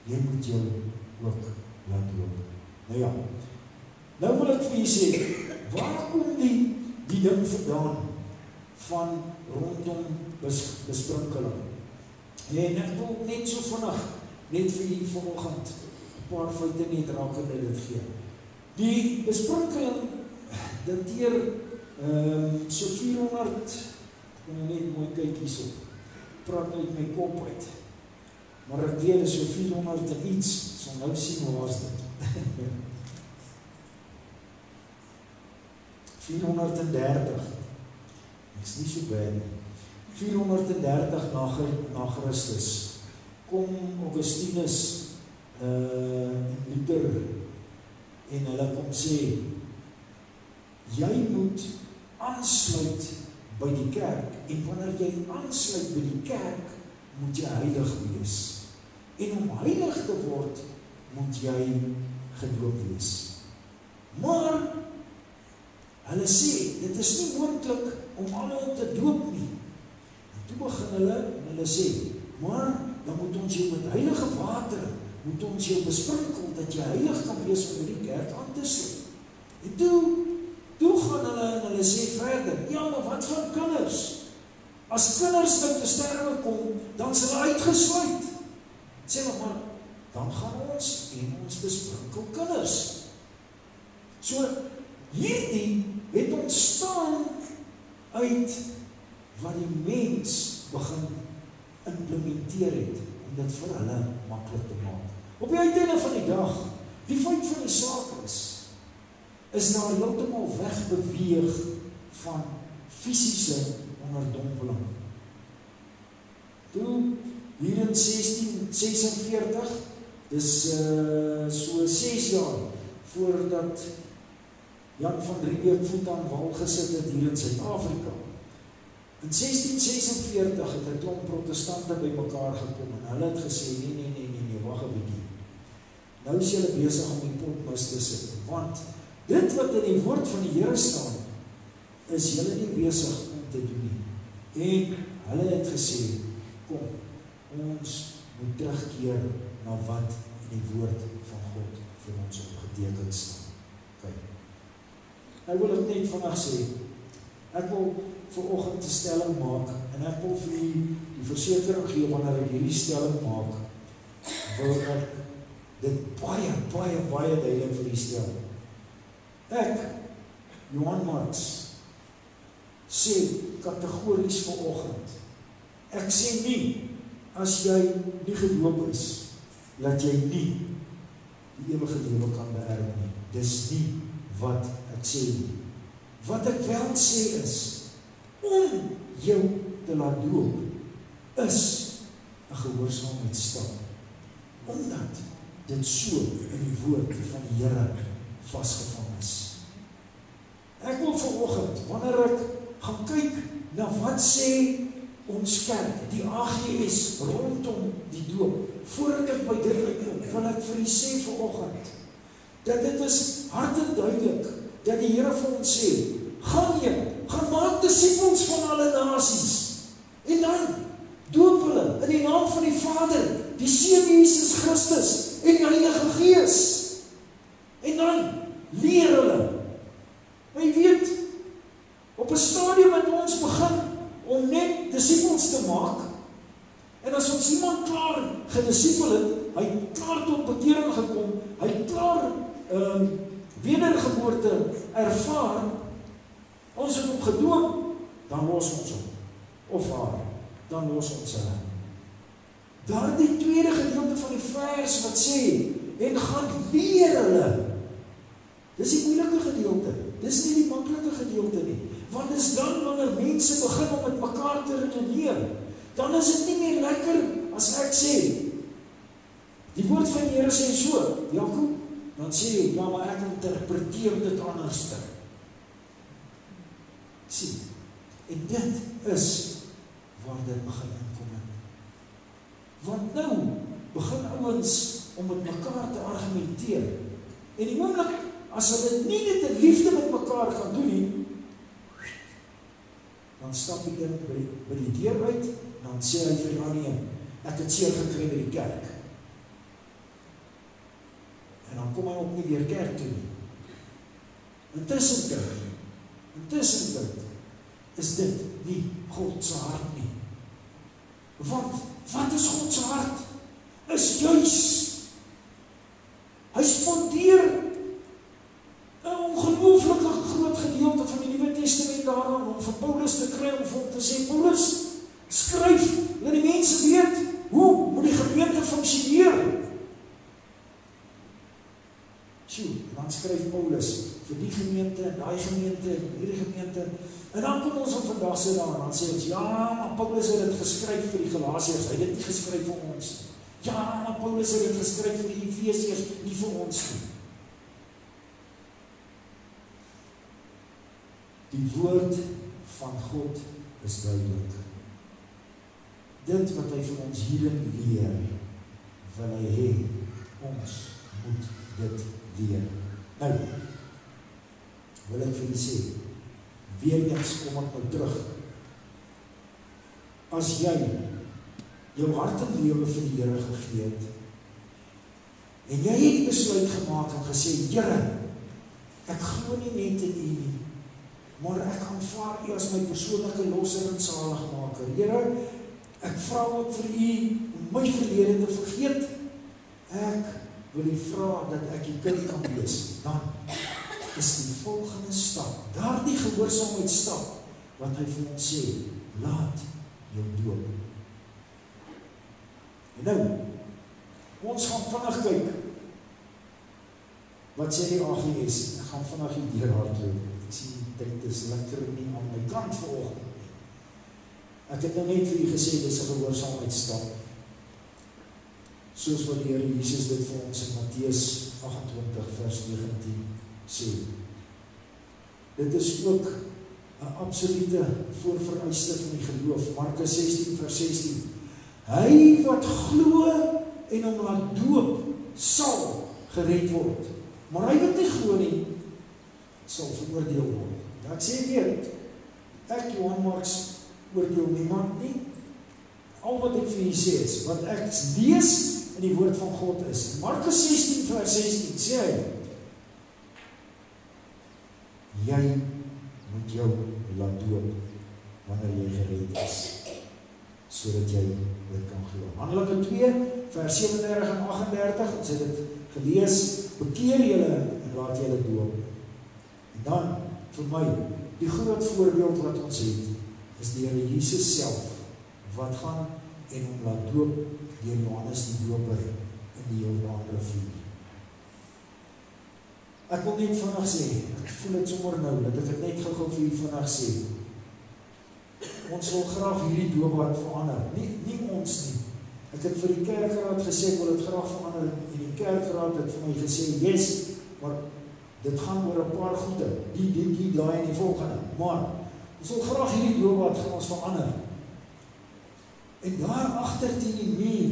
jy moet jou ook laat loop. Nou ja, nou wil ek vir jy sê, waar kom die ding vandaan van rondom besprinkeling? En ek wil net so vinnig, net vir jy vanoggend 'n paar feite net rakende dit gee. Die besprinkeling dateer so 400, ek kan net mooi kyk hierso, praat uit my kop uit, maar ek weet is so 400 en iets, so nou sien waar is dit. 430, is nie so baie nie. 430 na Christus, kom Augustinus en Luther, en hulle kom sê, jy moet aansluit by die kerk, en wanneer jy aansluit by die kerk, moet jy heilig wees. En om heilig te word, moet jy gedoop wees. Maar, hulle sê, dit is nie moontlik om almal te doop nie. En toe begin hulle sê, maar, dan moet ons jou met heilige water, moet ons jou besprinkel, dat jy heilig kan wees om die kerk aan te sluit. En toe gaan hulle sê verder, ja, maar wat van kinders? As kinders nou te sterwe kom, dan is hulle uitgesluit. Sê maar, dan gaan ons en ons besprinkel kinders. So, hierdie het ontstaan uit wat die mens begin implementeer het, om dit vir hulle maklik te maak. Op die uiteinde van die dag, die feit van die saak is daar heeltemal wegbeweeg van fisiese onderdompeling. Toe, hier in 1646, dis so 6 jaar voordat Jan van Riebeeck voet aan wal gesit het hier in Suid-Afrika. In 1646 het 'n klomp protestante by mekaar gekom en hulle het gesê, nee, wag 'n bietjie. Nou is julle besig om die pot mis te sit, want dit wat in die woord van die Here staan, is julle nie besig om te doen nie. En hulle het gesê, kom, ons moet terugkeer na wat in die woord van God vir ons opgeteken staan. Kyk. Nou wil ek net vandag sê, ek wil vanoggend 'n stelling maak, en ek wil vir die versekering gee wanneer ek hierdie stelling maak, wil ek dit baie duidelik vir u stel. Ek, Johan Marks, sê kategories vanoggend, ek sê nie, as jy nie gedoop is, dat jy nie die ewige lewe kan beerwe nie. Dis nie wat ek sê nie. Wat ek wel sê is, om jou te laat doop, is 'n gehoorsaamheidsstap. Omdat dit so in die woord van die Here vasgevang is. Ek wil vanoggend, wanneer ek gaan kyk na wat sê ons kerk, die AGS, rondom die doop, voordat ek by dit uitkom, wil ek vir u sê vanoggend, dat dit is harteduidelik, dat die Here vir ons sê, gaan maak disippels van alle nasies, en dan doop hulle in die naam van die Vader, die Seun Jesus Christus, en die Heilige Gees, en dan leer hulle. Maar jy weet, op 'n stadium het ons begin om net disippels te maak, en as ons iemand klaar gedisipel het, hy klaar tot bekering gekom, hy klaar wedergeboorte ervaar, ons het hom gedoop, dan los ons hom, of haar, dan los ons hulle. Daardie tweede gedeelte van die vers wat sê, en gaan leer hulle, dis die moeilike gedeelte, dis nie die maklike gedeelte nie, want dis dan wanneer mense begin om met mekaar te redeneer, dan is dit nie meer lekker as ek sê, die woord van die Here sê so, Jakob, dan sê jy, ja, maar ek interpreteer dit anderste. Sien, en dit is waar dit begin inkom. Want nou begin ouens om met mekaar te argumenteer. En die oomblik, as hulle nie dit in liefde met mekaar gaan doen nie, dan stap die een by die deur uit, en dan sê hy vir die ander een, ek het seer gekry by die kerk. En dan kom hy ook nie weer kerk toe nie. Intussen is dit nie God se hart nie. Want, wat is God se hart? Is juis, hy spondeer 'n ongelooflike groot gedeelte van die Nuwe Testament daaraan om vir Paulus te kry, om vir hom te sê, Paulus, skryf, laat die mense weet, hoe moet die gemeente funksioneer? Dan skryf Paulus vir die gemeente, daai gemeente, hierdie gemeente, en dan kom ons op vandag sit daar, en dan sê ons, ja, maar Paulus het dit geskryf vir die Galasiërs, hy het dit nie geskryf vir ons. Ja, maar Paulus het dit geskryf vir die Efesiërs, nie vir ons nie. Die woord van God is duidelik. Dit wat hy vir ons hierin leer, wil hy hê, ons moet dit leer. Nou, wil ek vir u sê, weer eens kom ek nou terug. As jy jou hart en lewe vir die Here gegee het, en jy het die besluit gemaak en gesê, Here, ek glo nie net in u nie, maar ek aanvaar u as my persoonlike losser en saligmaker. Here, ek vra ook vir u om my verlede te vergeet. Ek wil u vra dat ek u kind kan wees. Dan is die volgende stap, daardie gehoorsaamheidsstap, wat hy vir ons sê, laat jou doop. En nou, ons gaan vinnig kyk, wat sê die AGS, ek gaan vinnig die deur hardloop. Ek sien die tyd is lekker nie aan my kant vanoggend nie. Ek het nou net vir u gesê, dis 'n gehoorsaamheidsstap. Soos wat die Here Jesus dit vir ons in Matteus 28 vers 19 sê. Dit is ook 'n absolute voorvereiste van die geloof. Markus 16 vers 16. Hy wat glo en hom laat doop, sal gered word. Maar hy wat nie glo nie, sal veroordeel word. Nou ek sê weer, ek Johan Marks oordeel niemand nie. Al wat ek vir u sê is, wat ek lees in die woord van God is. Markus 16 vers 16 sê hy, jy moet jou laat doop wanneer jy gered is, sodat jy dit kan glo. Handelinge 2, vers 37 en 38, ons het dit gelees, bekeer julle en laat julle doop. En dan, vir my, die groot voorbeeld wat ons het, is die Here Jesus self, wat gaan en hom laat doop deur Johannes die Doper in die Jordaanrivier. Ek wil net vinnig sê, ek voel dit sommer nou, dat ek het net gou vir u vinnig sê, ons wil graag hierdie doopbad verander, nie ons nie. Ek het vir die kerkraad gesê, ek wil dit graag verander, en die kerkraad het vir my gesê, yes, maar dit gaan oor 'n paar goede, die daai en die volgende, maar ons wil graag hierdie doopbad gaan ons verander. En daar agter teen die muur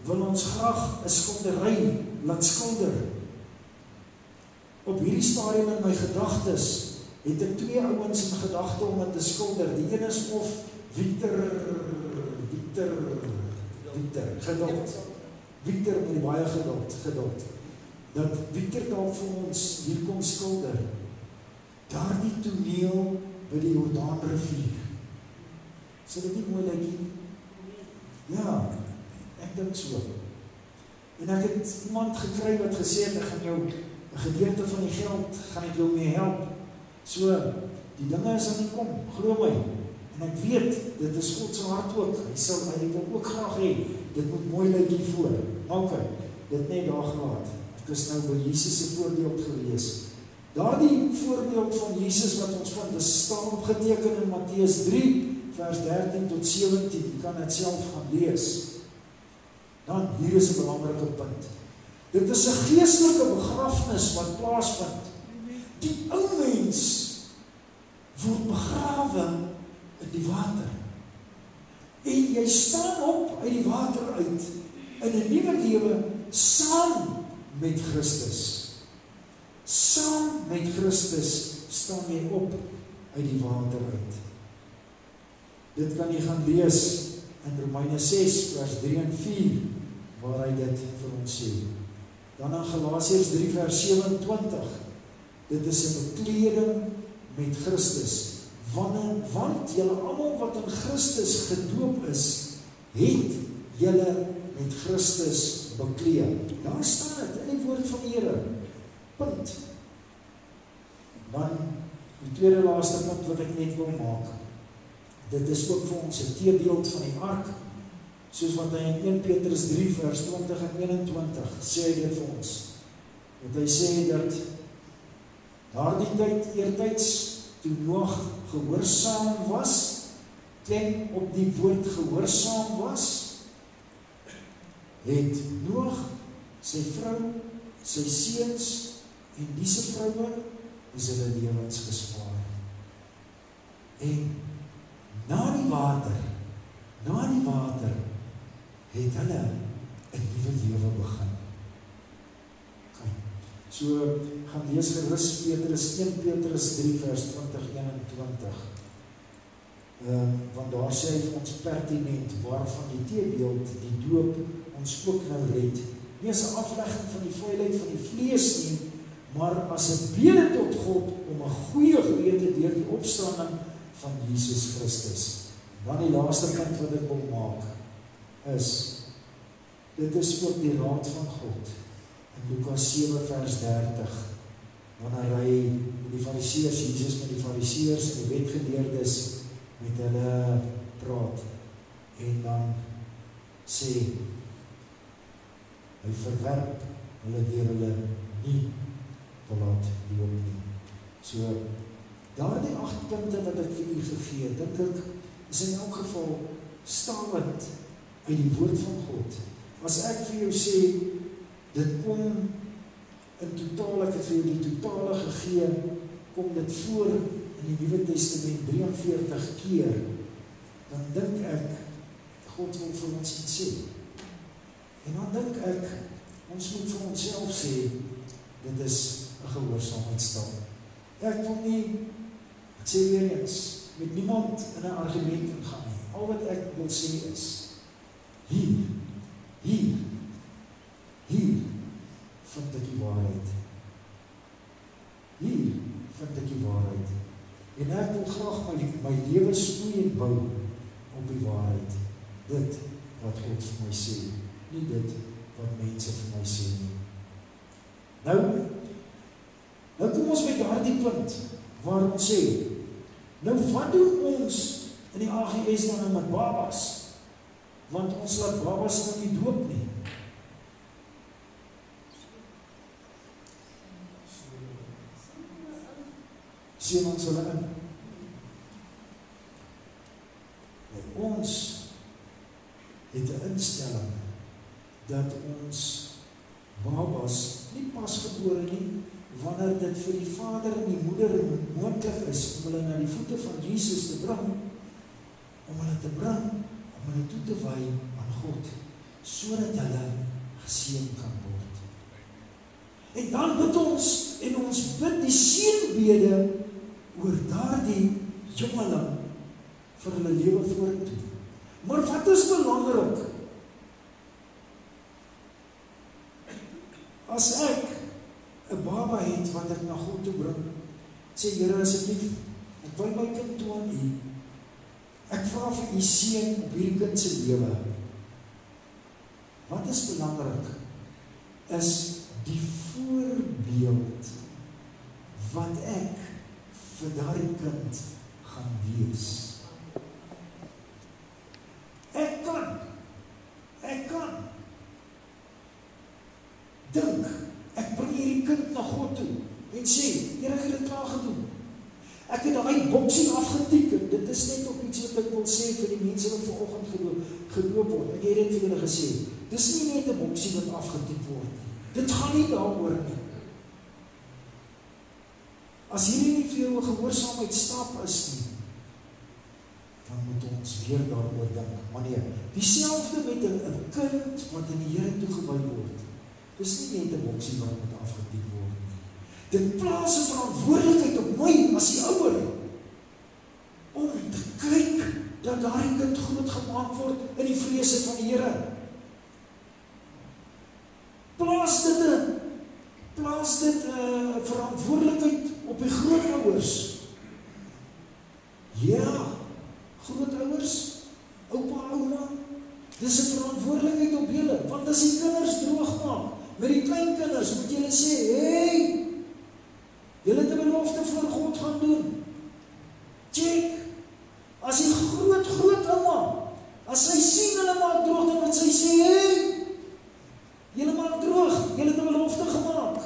wil ons graag 'n skildery laat skilder. Op hierdie stadium in my gedagtes het ek 2 ouens in gedagte om dit te skilder. Die een is of Victor geduld. Victor met die baie geduld. Dat Victor dalk vir ons hier kom skilder. Daardie toneel by die Jordaanrivier. Sal dit nie mooi lyk nie? Ja, ek dink so. En ek het iemand gekry wat gesê het, ek gaan jou 'n gedeelte van die geld, gaan ek jou mee help. So, die dinge is aan die kom, glo my. En ek weet, dit is God se hart ook. Hy wil ook graag hê, dit moet mooi lyk hiervoor. Okay, dit net daar gelaat. Ek is nou by Jesus se voorbeeld gelees. Daardie voorbeeld van Jesus wat ons vind, is staan opgeteken in Matteus 3, vers 13 tot 17. Jy kan dit self gaan lees. Dan, hier is 'n belangrike punt. Dit is 'n geestelike begrafnis wat plaasvind. Die ou mens word begrawe in die water. En jy staan op uit die water uit in 'n nuwe lewe saam met Christus. Saam met Christus staan jy op uit die water uit. Dit kan jy gaan lees in Romeine 6 vers 3 en 4 waar hy dit vir ons sê. Dan in Galasiërs 3 vers 27. Dit is 'n bekleding met Christus. Want julle almal wat in Christus gedoop is, het julle met Christus bekleed. Daar staan dit in die woord van die Here. Punt. Dan die tweede laaste punt wat ek net wil maak. Dit is ook vir ons 'n teebeeld van die ark. Soos wat hy in 1 Petrus 3 vers 20 en 21 sê hy dit vir ons. Want hy sê dat daardie tyd eertyds toe Noag gehoorsaam was, klem op die woord gehoorsaam was, het Noag, sy vrou, sy seuns en die se vroue is hulle lewens gespaar. En na die water het hulle 'n nuwe lewe begin. Okay. So, gaan lees gerus Petrus 1 Petrus 3 vers 20-21. Want daar sê hy vir ons pertinent waarvan die teebeeld, die doop, ons ook nou red. Nie as 'n aflegging van die vuilheid van die vlees nie, maar as 'n bede tot God om 'n goeie gewete deur die opstanding van Jesus Christus. Dan die laaste punt wat ek wil maak is, dit is ook die raad van God in Lukas 7 vers 30, wanneer hy met die fariseërs, Jesus met die fariseërs en die wetgeleerdes met hulle praat, en dan sê, hy verwerp hulle deur hulle nie te laat doop nie. So, daardie 8 punte wat ek vir u gegee, dink ek, is in elk geval stalend uit die woord van God. As ek vir jou sê, dit kom in totaal, ek het vir jou die totale gegee, kom dit voor in die Nuwe Testament 43 keer, dan dink ek, God wil vir ons iets sê. En dan dink ek, ons moet vir onsself sê, dit is 'n gehoorsaamheidsstaal. Ek wil nie, ek sê weer eens, met niemand in 'n argument ingaan nie. Al wat ek wil sê is, hier vind ek die waarheid. Hier vind ek die waarheid. En ek wil graag my lewe snoei en bou op die waarheid. Dit wat God vir my sê, nie dit wat mense vir my sê nie. Nou kom ons by daardie punt waar ons sê, nou wat doen ons in die AGS dan met babas? Want ons laat babas nou nie doop nie. Sien ons hulle in. Ons het 'n instelling dat ons babas nie pasgebore nie, wanneer dit vir die vader en die moeder moontlik is om hulle na die voete van Jesus te bring, om hulle toe te wy aan God, sodat hulle geseën kan word. En dan bid ons bid die seënbede oor daardie jongeling vir hulle lewe vorentoe. Maar wat is belangrik? As ek 'n baba het wat ek na God toe bring, sê Here asseblief, ek wy my kind toe aan U. Ek vra vir U seën op hierdie kind se lewe. Wat is belangrik is die voorbeeld wat ek vir daardie kind gaan wees. Ek kan dink, ek bring hierdie kind na God toe en sê, Here, ek het dit klaar gedoen. Ek het daai boksie afgeteken. Dit is net op iets wat ek wil sê vir die mense wat vanoggend gedoop word. Ek het dit vir julle gesê. Dis nie net 'n boksie wat afgeteken word nie. Dit gaan nie daaroor nie. As hierdie nie vir jou 'n gehoorsaamheidsstap is nie, dan moet ons weer daaroor dink. Maar nee, dieselfde met 'n kind wat in die Here toegewy word. Dis nie net 'n boksie wat moet afgeteken word nie. Dit plaas 'n verantwoordelikheid op my as die ouer om te kyk dat daardie kind groot gemaak word in die vrese van die Here. Plaas dit 'n verantwoordelikheid op die grootouers. Ja, grootouers, oupa, ouma, dis 'n verantwoordelikheid op julle, want as die kinders droog maak, met die kleinkinders moet julle sê, hey, julle het 'n belofte voor God gaan doen. Check. As die groot ouma, as sy sien hulle maak droog, dan moet sy sê, hey, julle maak droog, julle het 'n belofte gemaak.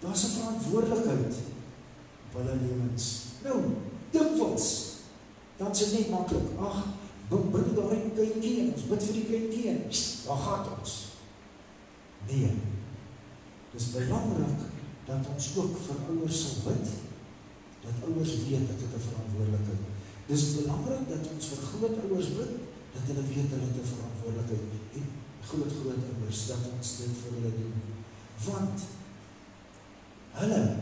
Daar's 'n verantwoordelikheid op hulle lewens. Nou, dikwels, dan is dit net maklik. Ag, bring daai kindjie en ons bid vir die kindjie en daar gaan ons. Nee. Dis belangrik dat ons ook vir ouers sal bid, dat ouers weet dat dit 'n verantwoordelikheid is. Dis belangrik dat ons vir grootouers bid, dat hulle weet hulle het 'n verantwoordelikheid en grootouers dat ons dit vir hulle doen. Want hulle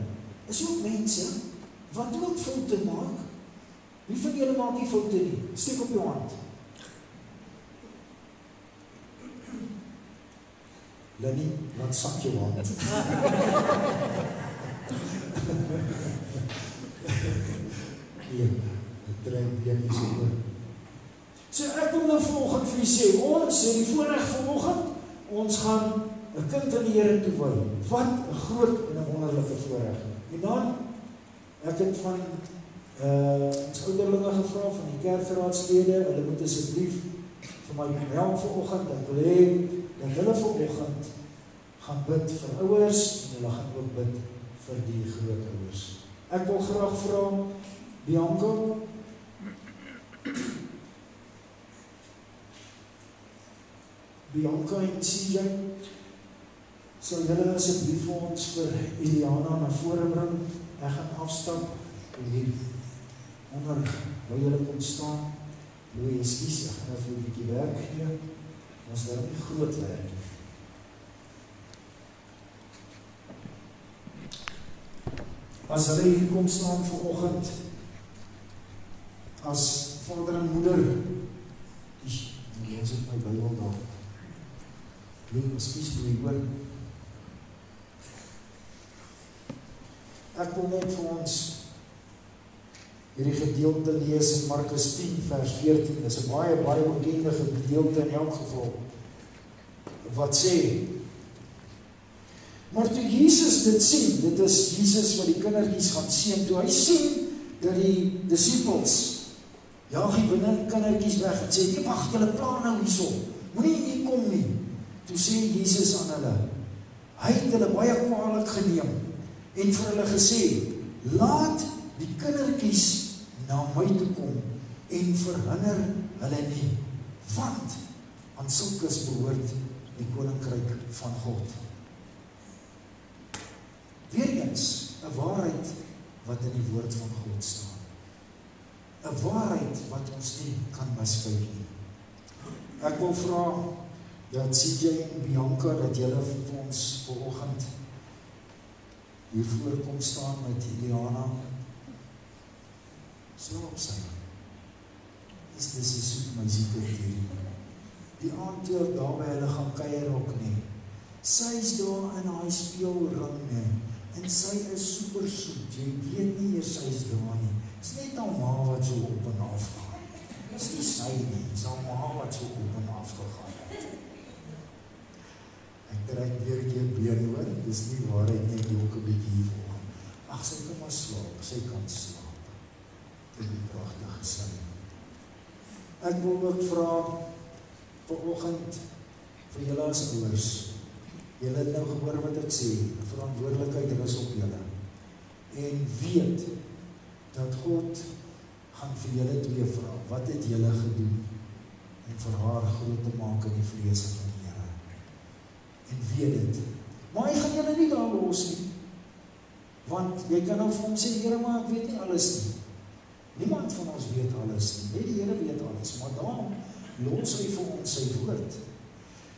is ook mense wat ook foute maak. Wie van julle maak nie foute nie? Steek op jou hand. Lenny, wat sak jou hand? Nee, ek trek weer nie so oor. So ek wil nou vanoggend vir julle sê, ons het die voorreg vanoggend, ons gaan 'n kind aan die Here toewy. Wat 'n groot en 'n wonderlike voorreg. En dan, ek het van ons ouderlinge gevra, van die kerkraadslede, hulle moet asseblief vir my help vanoggend, ek wil hê dat hulle vanoggend gaan bid vir ouers, en hulle gaan ook bid vir die grootouers. Ek wil graag vra, Bianca en CJ, sal julle asseblief vir ons vir Eliana na vore bring. Ek gaan afstap en hier onder waar julle kom staan. Louis, ekskuus, ek gaan vir 'n bietjie werk gee. Ons daar nie groot werk. As hulle hier kom staan vanoggend as vader en moeder, ons het my Bybel daar. Louis, ekskuus, Louis, hoor. Ek wil net vir ons hierdie gedeelte lees in Markus 10 vers 14. Dis 'n baie bekende gedeelte in elk geval. Wat sê: Maar toe Jesus dit sien, dit is Jesus wat die kindertjies gaan seën, toe hy sien dat die disippels jaag die kindertjies weg en sê: "Nee, wag, julle pla nou hierso. Moenie hier kom nie." Toe sê Jesus aan hulle, hy het hulle baie kwaadlik geneem en vir hulle gesê: "Laat die kindertjies na my toe kom en verhinder hulle nie, want aan sulkes behoort die koninkryk van God." Weereens 'n waarheid wat in die woord van God staan. 'n Waarheid wat ons nie kan miskyk nie. Ek wil vra dat CJ en Bianca dat julle vir ons vanoggend hier voorkom staan met Eliana. Slaap sy. Dis 'n soet muisiek hierdie. Die aand toe daar by hulle gaan kuier ook nie. Sy is daar in haar speelring nie. En sy is super soet. Jy weet nie eers sy is daar nie. Dis net haar ma wat so op en af gaan. Dis nie sy nie, dis haar ma wat so op en af gegaan het. Ek trek weer 'n keer been hoor. Dis nie waarheid nie, ek ook 'n bietjie hiervoor. Ag, sy kan maar slaap. Sy kan slaap. Dit is pragtig gesê. Ek wil ook vra vanoggend vir julle as ouers. Julle het nou gehoor wat ek sê, verantwoordelikheid rus op julle. En weet dat God gaan vir julle twee vra, wat het julle gedoen om vir haar groot te maak in die vrese van die Here? En weet dit. Maar hy gaan julle nie daar los nie. Want jy kan nou vir hom sê, Here, maar ek weet nie alles nie. Niemand van ons weet alles nie. Net die Here weet alles, maar daarom los hy vir ons sy woord.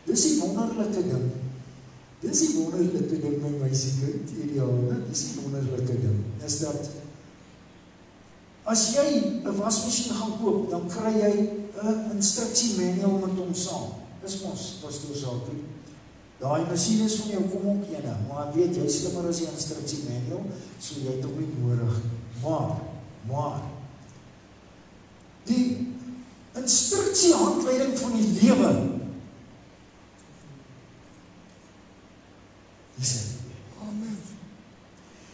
Dis die wonderlike ding. Dis die wonderlike ding, my meisiekind, Eliana, dis die wonderlike ding, is dat as jy 'n wasmasjien gaan koop, dan kry jy 'n instruksie manual met hom saam. Dis mos, pastoor Sakie. Daai masjien is van jou, kom ook ene, maar ek weet, jy is slimmer as die instruksie manual, so jy het ook nie nodig. Maar, die instruksie handleiding van die lewe, Amen.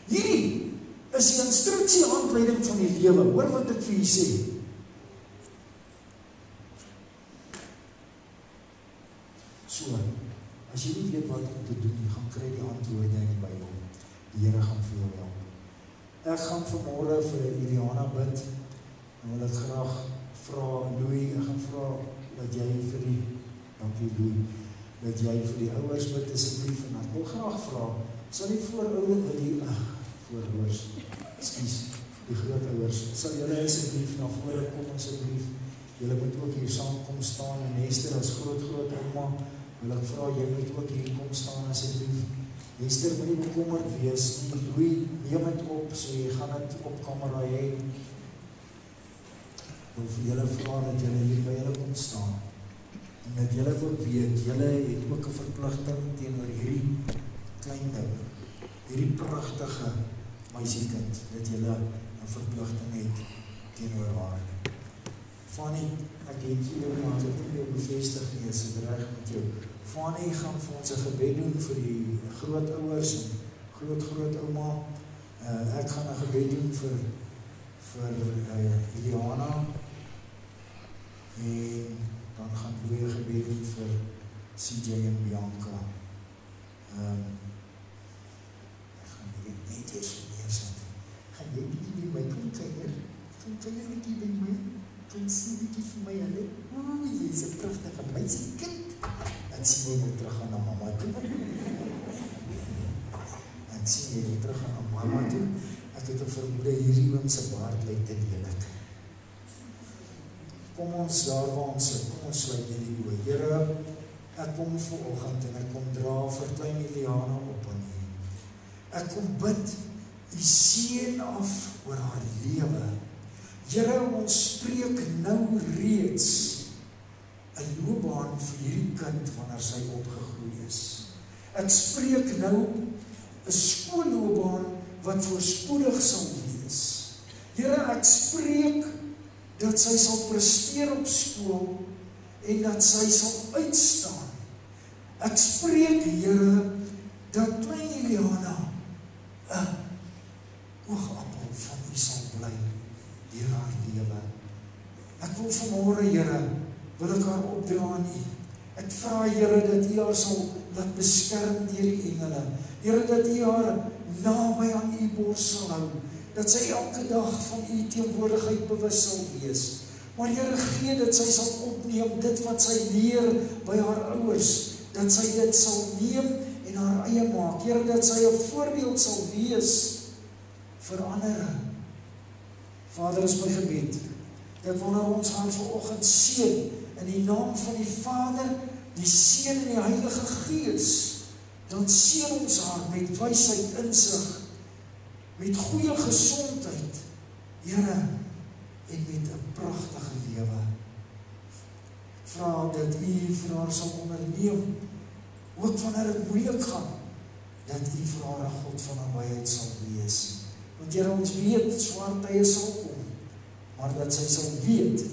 Hierdie is die instruksie handleiding van die lewe. Hoor wat ek vir u sê. So, as jy nie weet wat om te doen, jy gaan kry die antwoorde in die Bybel. Die Here gaan vir jou help. Ek gaan vanmôre vir Eliana bid. En wil ek graag vra Louis, ek gaan vra dat jy vir die, dankie Louis, dat jy vir die ouers bid asseblief, en ek wil graag vra, sal die voorouers, die grootouers, sal julle asseblief na vore kom asseblief, julle moet ook hier saam kom staan, en Esther as groot-ouma, wil ek vra, jy moet ook hier kom staan asseblief. Esther moet nie bekommerd wees, nie Louis, neem het op, so jy gaan het op kamera hê. Ek wil vir julle vra dat julle hier by julle kom staan. En dat julle ook weet, julle het ook 'n verpligting teenoor hierdie klein ding, hierdie pragtige meisiekind, dat julle 'n verpligting het teenoor haar. Fanny, ek het vir jou, maar ek het nie jou bevestig nie, is dit reg met jou. Fanny gaan vir ons 'n gebed doen vir die grootouers en groot-ouma. Ek gaan 'n gebed doen vir Eliana. En dan gaan we 'n gebed doen vir CJ en Bianca. Ek gaan net eers neersit. Gaan jy bietjie by my kom kuier? Kom kuier bietjie by my? Kom sien bietjie vir my hulle? O, jy is 'n pragtige meisiekind. En sien jy moet terug gaan na mamma toe. En sien jy moet terug gaan na mamma toe. Ek het 'n vermoede hierdie oom se baard lyk te lelik. Kom ons daar waar ons sit, kom ons sluit hierdie oë. Here, ek kom vanoggend en ek kom dra vir klein Eliana op aan U. Ek kom bid U seën af oor haar lewe. Here, ons spreek nou reeds 'n loopbaan vir hierdie kind wanneer sy opgegroei is. Ek spreek nou 'n skoolloopbaan wat voorspoedig sal wees. Here, ek spreek dat sy sal presteer op skool en dat sy sal uitstaan. Ek spreek, Here, dat klein Juliana 'n oogappel van U sal bly deur haar lewe. Ek wil vanmôre, Here, wil ek haar opdra aan U. Ek vra, Here, dat U haar sal laat beskerm deur die engele. Here, dat U haar naby aan U bors sal hou, dat sy elke dag van U teenwoordigheid bewus sal wees. Maar Here, gee dat sy sal opneem dit wat sy leer by haar ouers, dat sy dit sal neem en haar eie maak. Here, dat sy 'n voorbeeld sal wees vir ander. Vader, is my gebed, dat wanneer ons haar vanoggend seën, in die naam van die Vader, die Seun en die Heilige Gees, dan seën ons haar met wysheid, insig, met goeie gesondheid, Here, en met 'n pragtige lewe. Vra dat U vir haar sal onderneem, ook wanneer dit moeilik gaan, dat U vir haar 'n God van nabyheid sal wees. Want Here, ons weet, swaar tye sal kom, maar dat sy sal weet,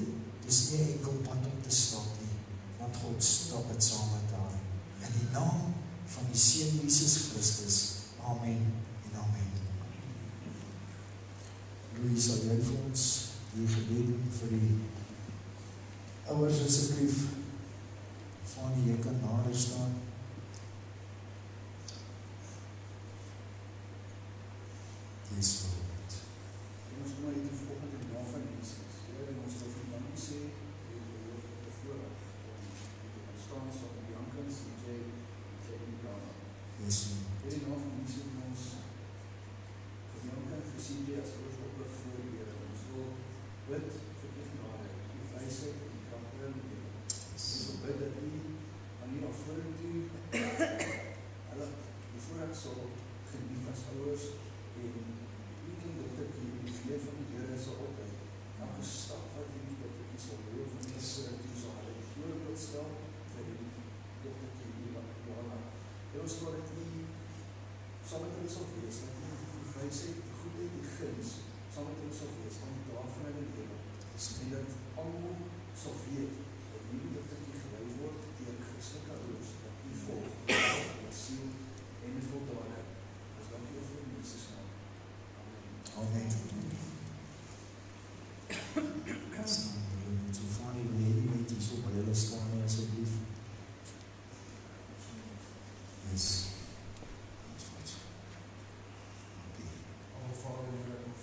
dis nie 'n enkel pad om te stap nie, want God stap dit saam met haar. In die naam van die Seun Jesus Christus. Amen en amen. Louis, sal jy vir ons die gebed vir die ouers asseblief van die jy kan nader staan. Yes, Lord. Ons kom hier vanoggend in die naam van Jesus. Here, ons wil vir dankie sê vir die geloof en die voorreg om staan saam met Jankens en Jay en Ghana. Yes, Lord. In die naam van Jesus ons vir Jankens vir CJ as ons oprig voor die Here. Ons wil bid vir die genade, die wysheid en die krag in die Here. Ons wil bid dat U aan hier af vorentoe hulle die voorreg sal geniet as ouers en die vleer van die Here sal opbou. Elke stap wat die dogtertjie sal doen van die vorentoe sal hulle die voorbeeld stel vir die dogtertjie Johanna. Ons wil dat U saam met hulle sal wees, dat U die wysheid, die goedheid, die guns saam met hulle sal wees, aan die dae van hulle lewe. En dat almal sal weet dat hierdie dogtertjie gelei word deur Christelike ouers, dat U volg, met siel en met voldane. Ons dank U vir Jesus naam. Amen. So funny, wil net hier so by hulle staan nie, asseblief. Yes. Our Father in heaven,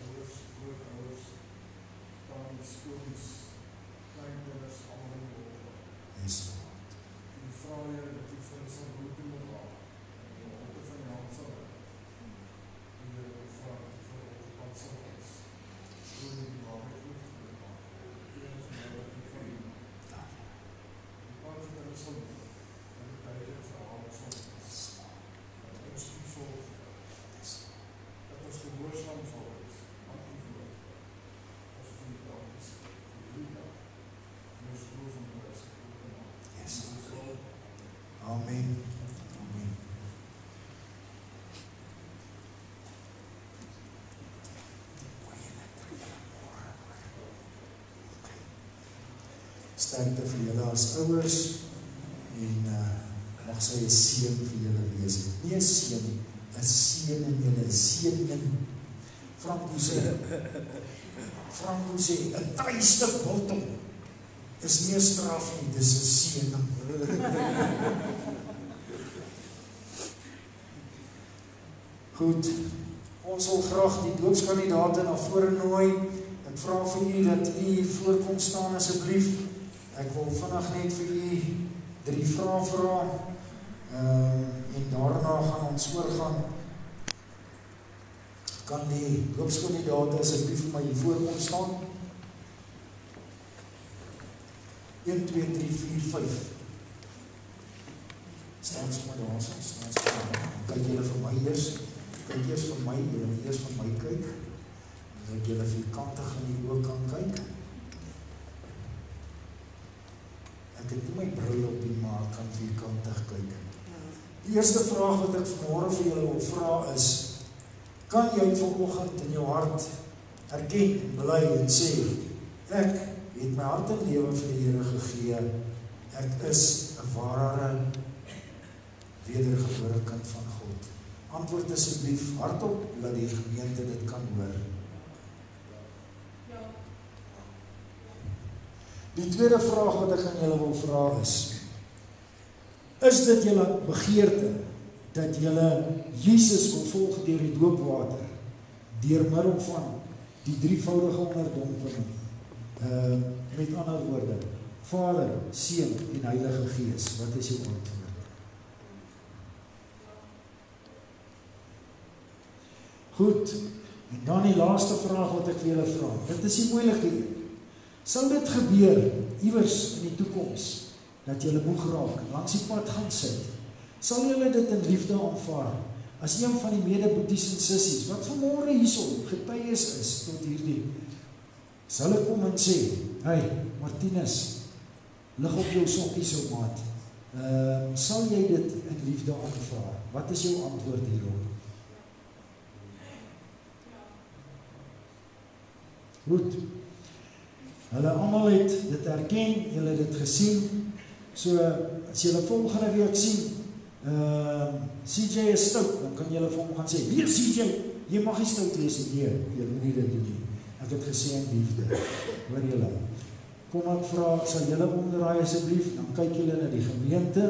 ouers, grootouers, dan skools, kleinkinders, almal in die wêreld. Yes, Lord. Die vra Here dat U vir ons sal roep en bewaar, en die harte van die hand sal hou. En Here, vra dat U vir ons op pad sal wees. Skoon die waarheid goed gemaak. Here, vir wat U van U maak. Die pad wat hulle sal doen, en die tyd en verhaal sal wees. Dat ons U volg, dat ons gehoorsaam sal wees aan U woord. Ons vir U dank is, vir U dank. En ons geloof en prijs goed gemaak. Yes, Ons sal Amen. Amen. Sterkte vir julle as ouers en mag sy 'n seën vir julle wees. Nie 'n seën, 'n seën in julle, 'n seëning. Franco sê 'n tuiste bottel is nie 'n straf nie, dis 'n seëning. Goed, ons wil graag die doopskandidate na vore nooi. Ek vra vir u dat u voorkom staan asseblief. Ek wil vinnig net vir u 3 vrae vra. En daarna gaan ons oorgaan. Kan die doopskandidate asseblief vir my hier voorkom staan? 1, 2, 3, 4, 5. Staan sommer daar, staan sommer daar. Kyk julle vir my eers. Kyk eers vir my, julle moet eers vir my kyk. Dat julle vierkantig in die oog kan kyk. Ek het nie my bril op nie, maar ek kan vierkantig kyk. Die eerste vraag wat ek vanmôre vir julle wil vra is, kan jy vanoggend in jou hart erken en bely en sê, ek het my hart en lewe vir die Here gegee, ek is 'n ware wedergebore kind van God. Antwoord asseblief hardop, dat die gemeente dit kan hoor. Die tweede vraag wat ek aan julle wil vra is dit julle begeerte, dat julle Jesus wil volg deur die doopwater, deur middel van die drievoudige onderdomping, met ander woorde, Vader, Seun en Heilige Gees, wat is jou antwoord? Goed, en dan die laaste vraag wat ek vir julle vra, dit is die moeilike een. Sal dit gebeur, iewers in die toekoms, dat julle moeg raak, langs die pad gaan sit, sal julle dit in liefde aanvaar, as een van die mede-boeties en sissies, wat vanmôre hierso getuies is, tot hierdie, sal ek kom en sê, hey, Martinus, lig op jou sokkies so maat, sal jy dit in liefde aanvaar? Wat is jou antwoord hierop? Goed, hulle almal het dit erken, julle het dit gesien, so as julle volgende week sien, CJ is stout, dan kan julle vir hom gaan sê, weer CJ, jy mag nie stout wees, nee, julle moet nie dit doen nie. Ek het gesê in liefde, hoor julle. Kom ek vra, sal julle omdraai asseblief, dan kyk julle na die gemeente,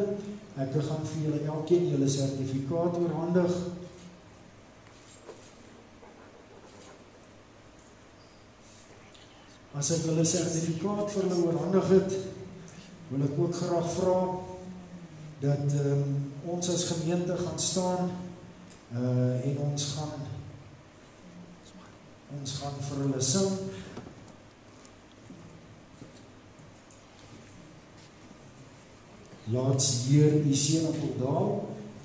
ek gaan vir julle elkeen julle sertifikaat oorhandig. As ek hulle sertifikaat vir hulle oorhandig het, wil ek ook graag vra, dat ons as gemeente gaan staan, en ons gaan vir hulle sing. Laat Heer u seën op daal,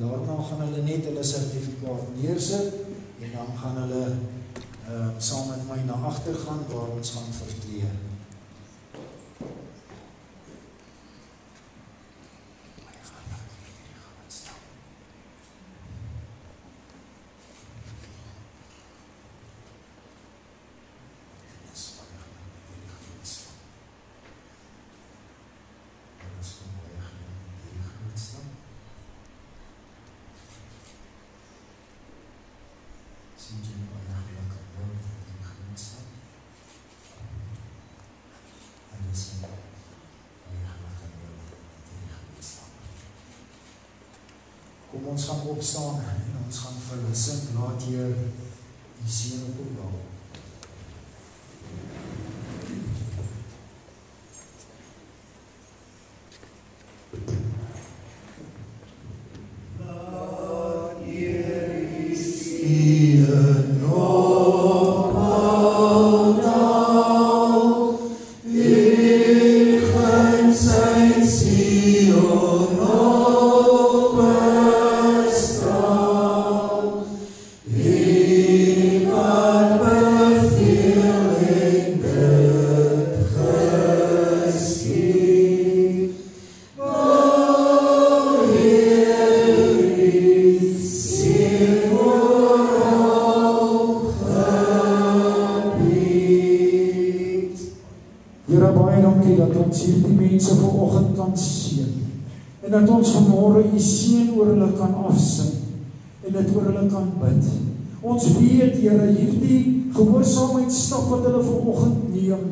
daarna gaan hulle net hulle sertifikaat neersit, en dan gaan hulle saam met my na agter gaan, waar ons gaan verkleer. Kom ons gaan opstaan en ons gaan vir hulle sing, laat Heer die seën op hom daal. Gehoorsaamheidsstap wat hulle vanoggend neem,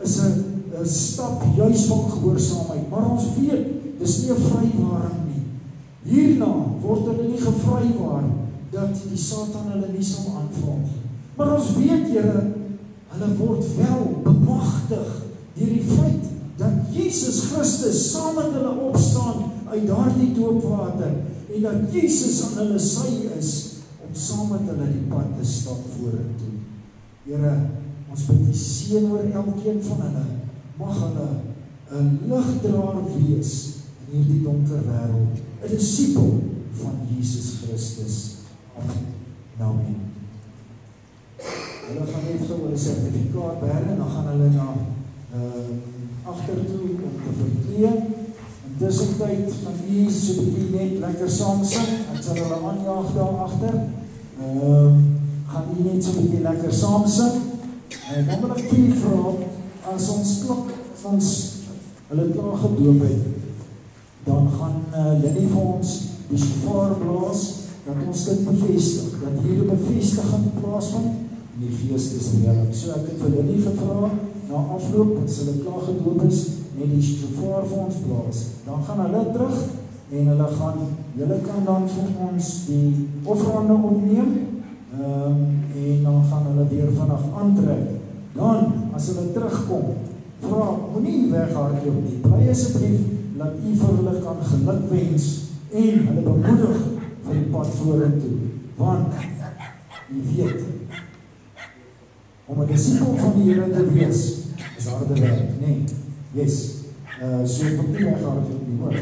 is 'n stap juis van gehoorsaamheid, maar ons weet, dis nie 'n vrywaring nie. Hierna word hulle nie gevrywaar dat die Satan hulle nie sal aanval nie. Maar ons weet, Here, hulle word wel bemagtig deur die feit dat Jesus Christus saam met hulle opstaan uit daardie doopwater en dat Jesus aan hulle sy is om saam met hulle die pad te stap vorentoe. Here, ons bid die seën oor elkeen van hulle, mag hulle 'n ligdraer wees in hierdie donker wêreld, 'n disipel van Jesus Christus. Amen. Hulle gaan net gou hulle sertifikaat bære en dan gaan hulle na agtertoe om te verkleed. tussentyd gaan u so 'n bietjie net lekker saam sing. Ek sal hulle aanjaag daar agter. Gaan u net so 'n bietjie lekker saam sing. Dan wil ek vir u vra, as ons hulle klaar gedoop het, dan gaan Lily vir ons die shofar blaas, dat ons dit bevestig, dat hier 'n bevestiging plaasvind in die geestesriem. So ek het vir Lily gevra, na afloop, as hulle klaar gedoop is, net die shofar vir ons blaas. Dan gaan hulle terug en julle kan dan vir ons die offerande opneem en dan gaan hulle weer vanaf aantrek. Dan, as hulle terugkom, vra, moenie weghardloop nie. Bly asseblief, laat u vir hulle kan gelukwens en hulle bemoedig vir die pad vorentoe. Want, u weet, om 'n disipel van die Here te wees, is harde werk, nee. Yes. So kom nie weghardloop nie, hoor. My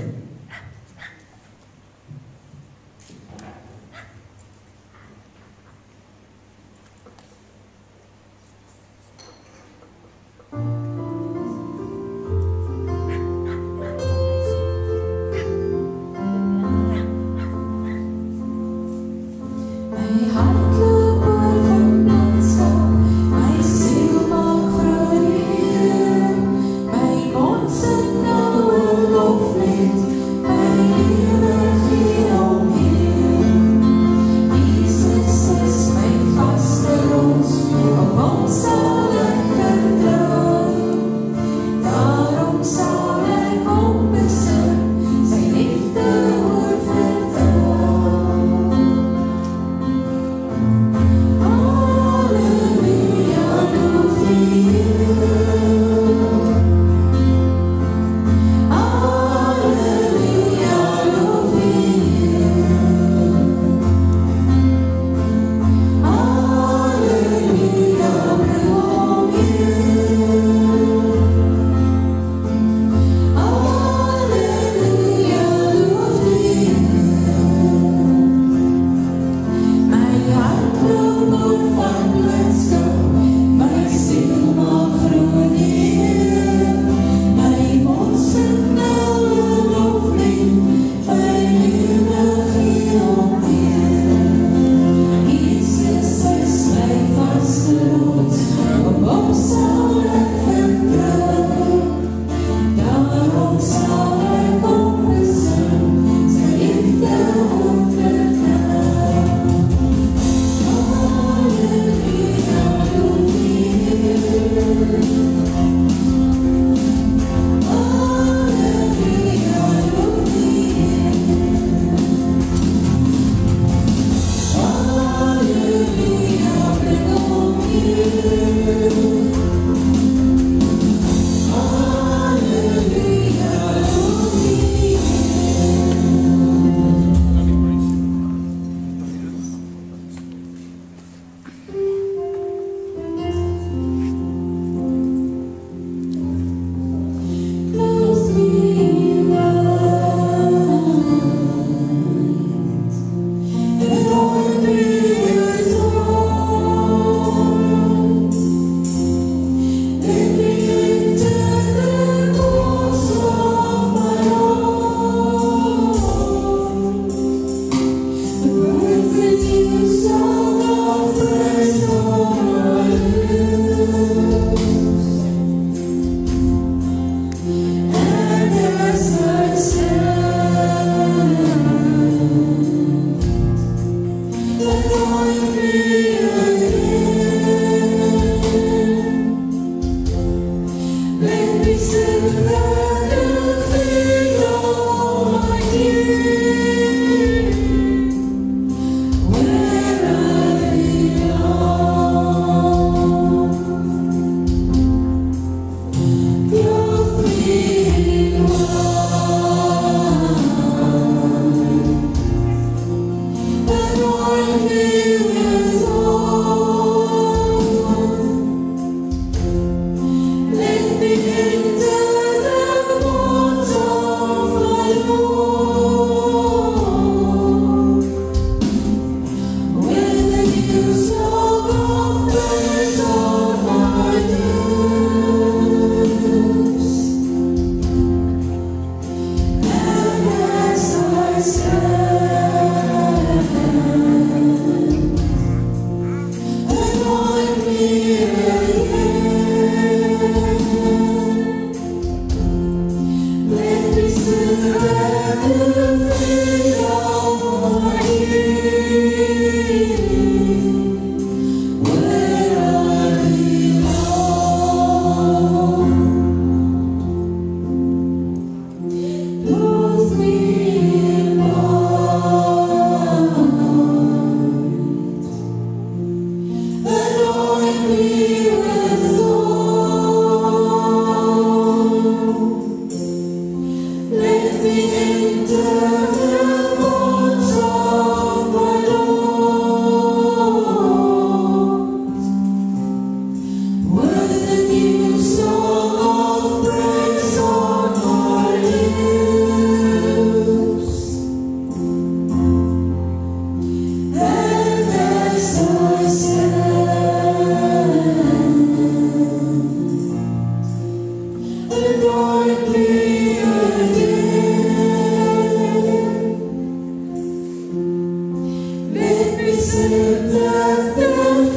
Sit at the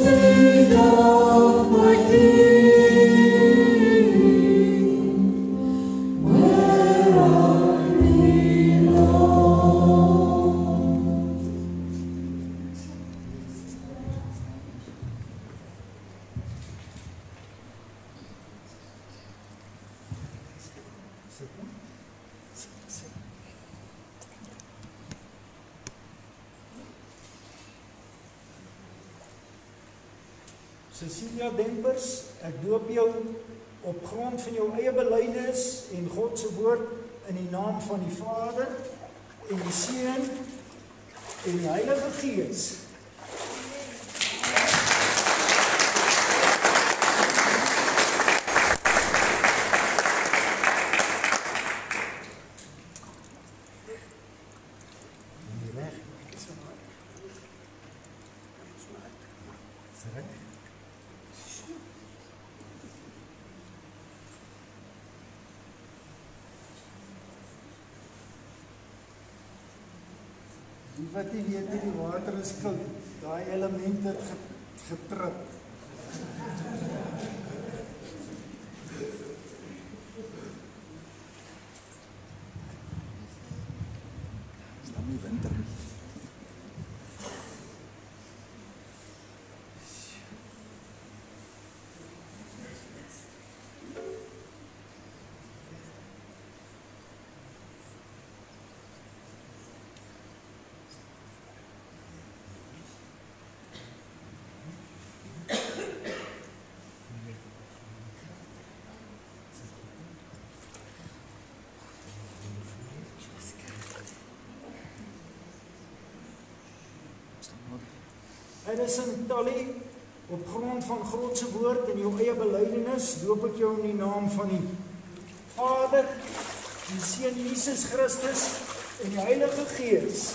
feet of my King, where I belong. Cecilia Dempers, ek doop jou op grond van jou eie belydenis en God se woord in die naam van die Vader en die Seun en die Heilige Gees. Die wat nie weet nie, die water is koud. Daai element het getrip. Is dan nie winter nie. En is in Tally, op grond van God se woord en jou eie belydenis, doop ek jou in die naam van die Vader, die Seun Jesus Christus en die Heilige Gees.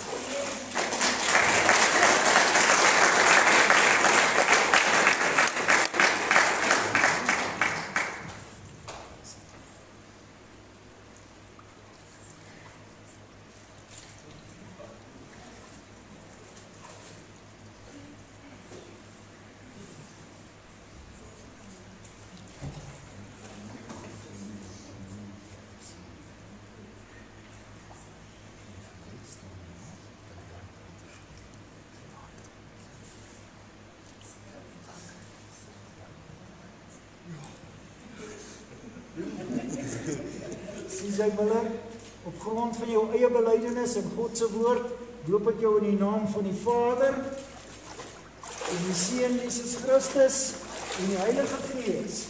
Sy Miller, op grond van jou eie belydenis en God se woord, doop ek jou in die naam van die Vader en die Seun Jesus Christus en die Heilige Gees.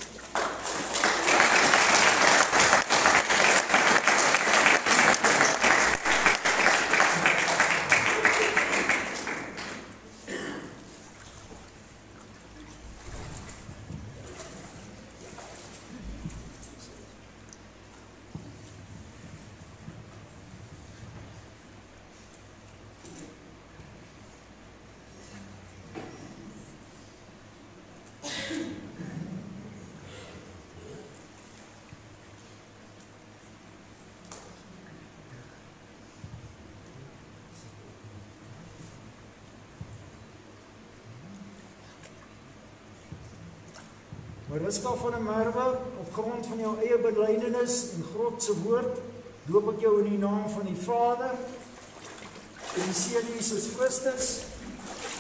Mariska van der Merwe, op grond van jou eie belydenis en God se woord, doop ek jou in die naam van die Vader en die Seun Jesus Christus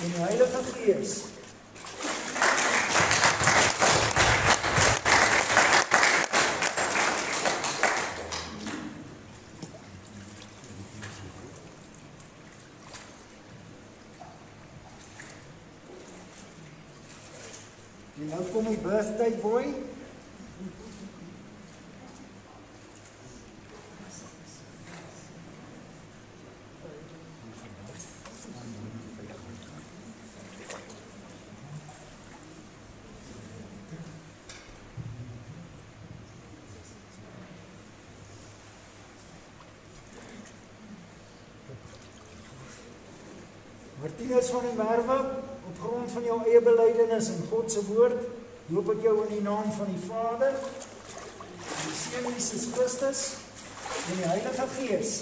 en die Heilige Gees. En nou kom die birthday boy. Martinus van der Merwe, op grond van jou eie belydenis en God se woord, doop ek jou in die naam van die Vader, die Seun Jesus Christus en die Heilige Gees.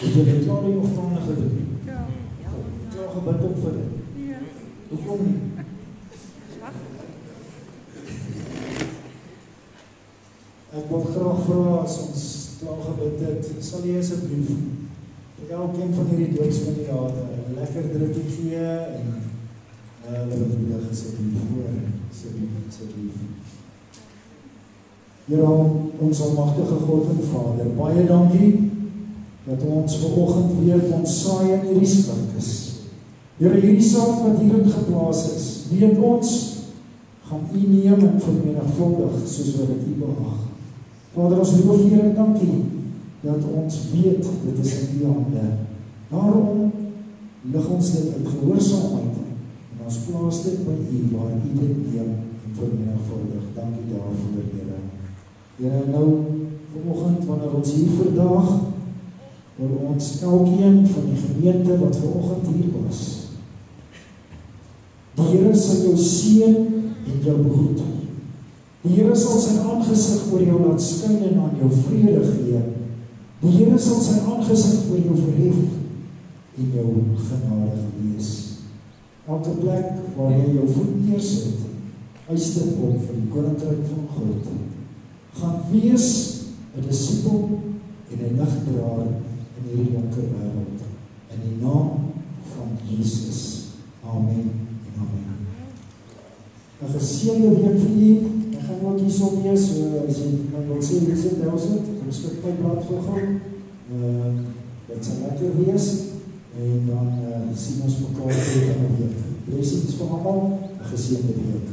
Het jy klaar die nogtane gedoen? Ja. Klaar gebid op vir dit? Ja. Hoekom nie? Ek wil graag vra as ons klaar gebid het, sal jy asseblief vir elkeen van hierdie doodskandidaate 'n lekker drukkie gee en hulle wat bedoel asseblief voor, asseblief. Here, ons almagtige God en Vader, baie dankie dat ons vanoggend weer kon saai in hierdie skrif is. Here, hierdie saad wat hierin geplaas is, weet ons gaan U neem en vermenigvuldig soos wat dit U behaag. Vader, ons loof U en dankie dat ons weet dit is in U hande. Daarom lig ons dit uit gehoorsaamheid en ons plaas dit by U waar U dit neem en vermenigvuldig. Dankie daarvoor, Here. Here, nou vanoggend wanneer ons hier vandag wil ons elkeen van die gemeente wat vanoggend hier was. Die Here sal jou seën en jou behoed. Die Here sal sy aangesig oor jou laat skyn en aan jou vrede gee. Die Here sal sy aangesig oor jou verhef en jou genadig wees. Elke plek waar jy jou voet neersit, eis dit op vir die koninkryk van God. Gaan wees 'n disipel en 'n ligdraer in hierdie donker wêreld. In die naam van Jesus. Amen en amen. 'n geseënde week vir u. Ek gaan ook hierso wees, so as jy my wil sê, jy sit daar sit, kom skik my blad gou. Dit sal lekker wees en dan sien ons mekaar weer in 'n week. Blessings vir almal, 'n geseënde week.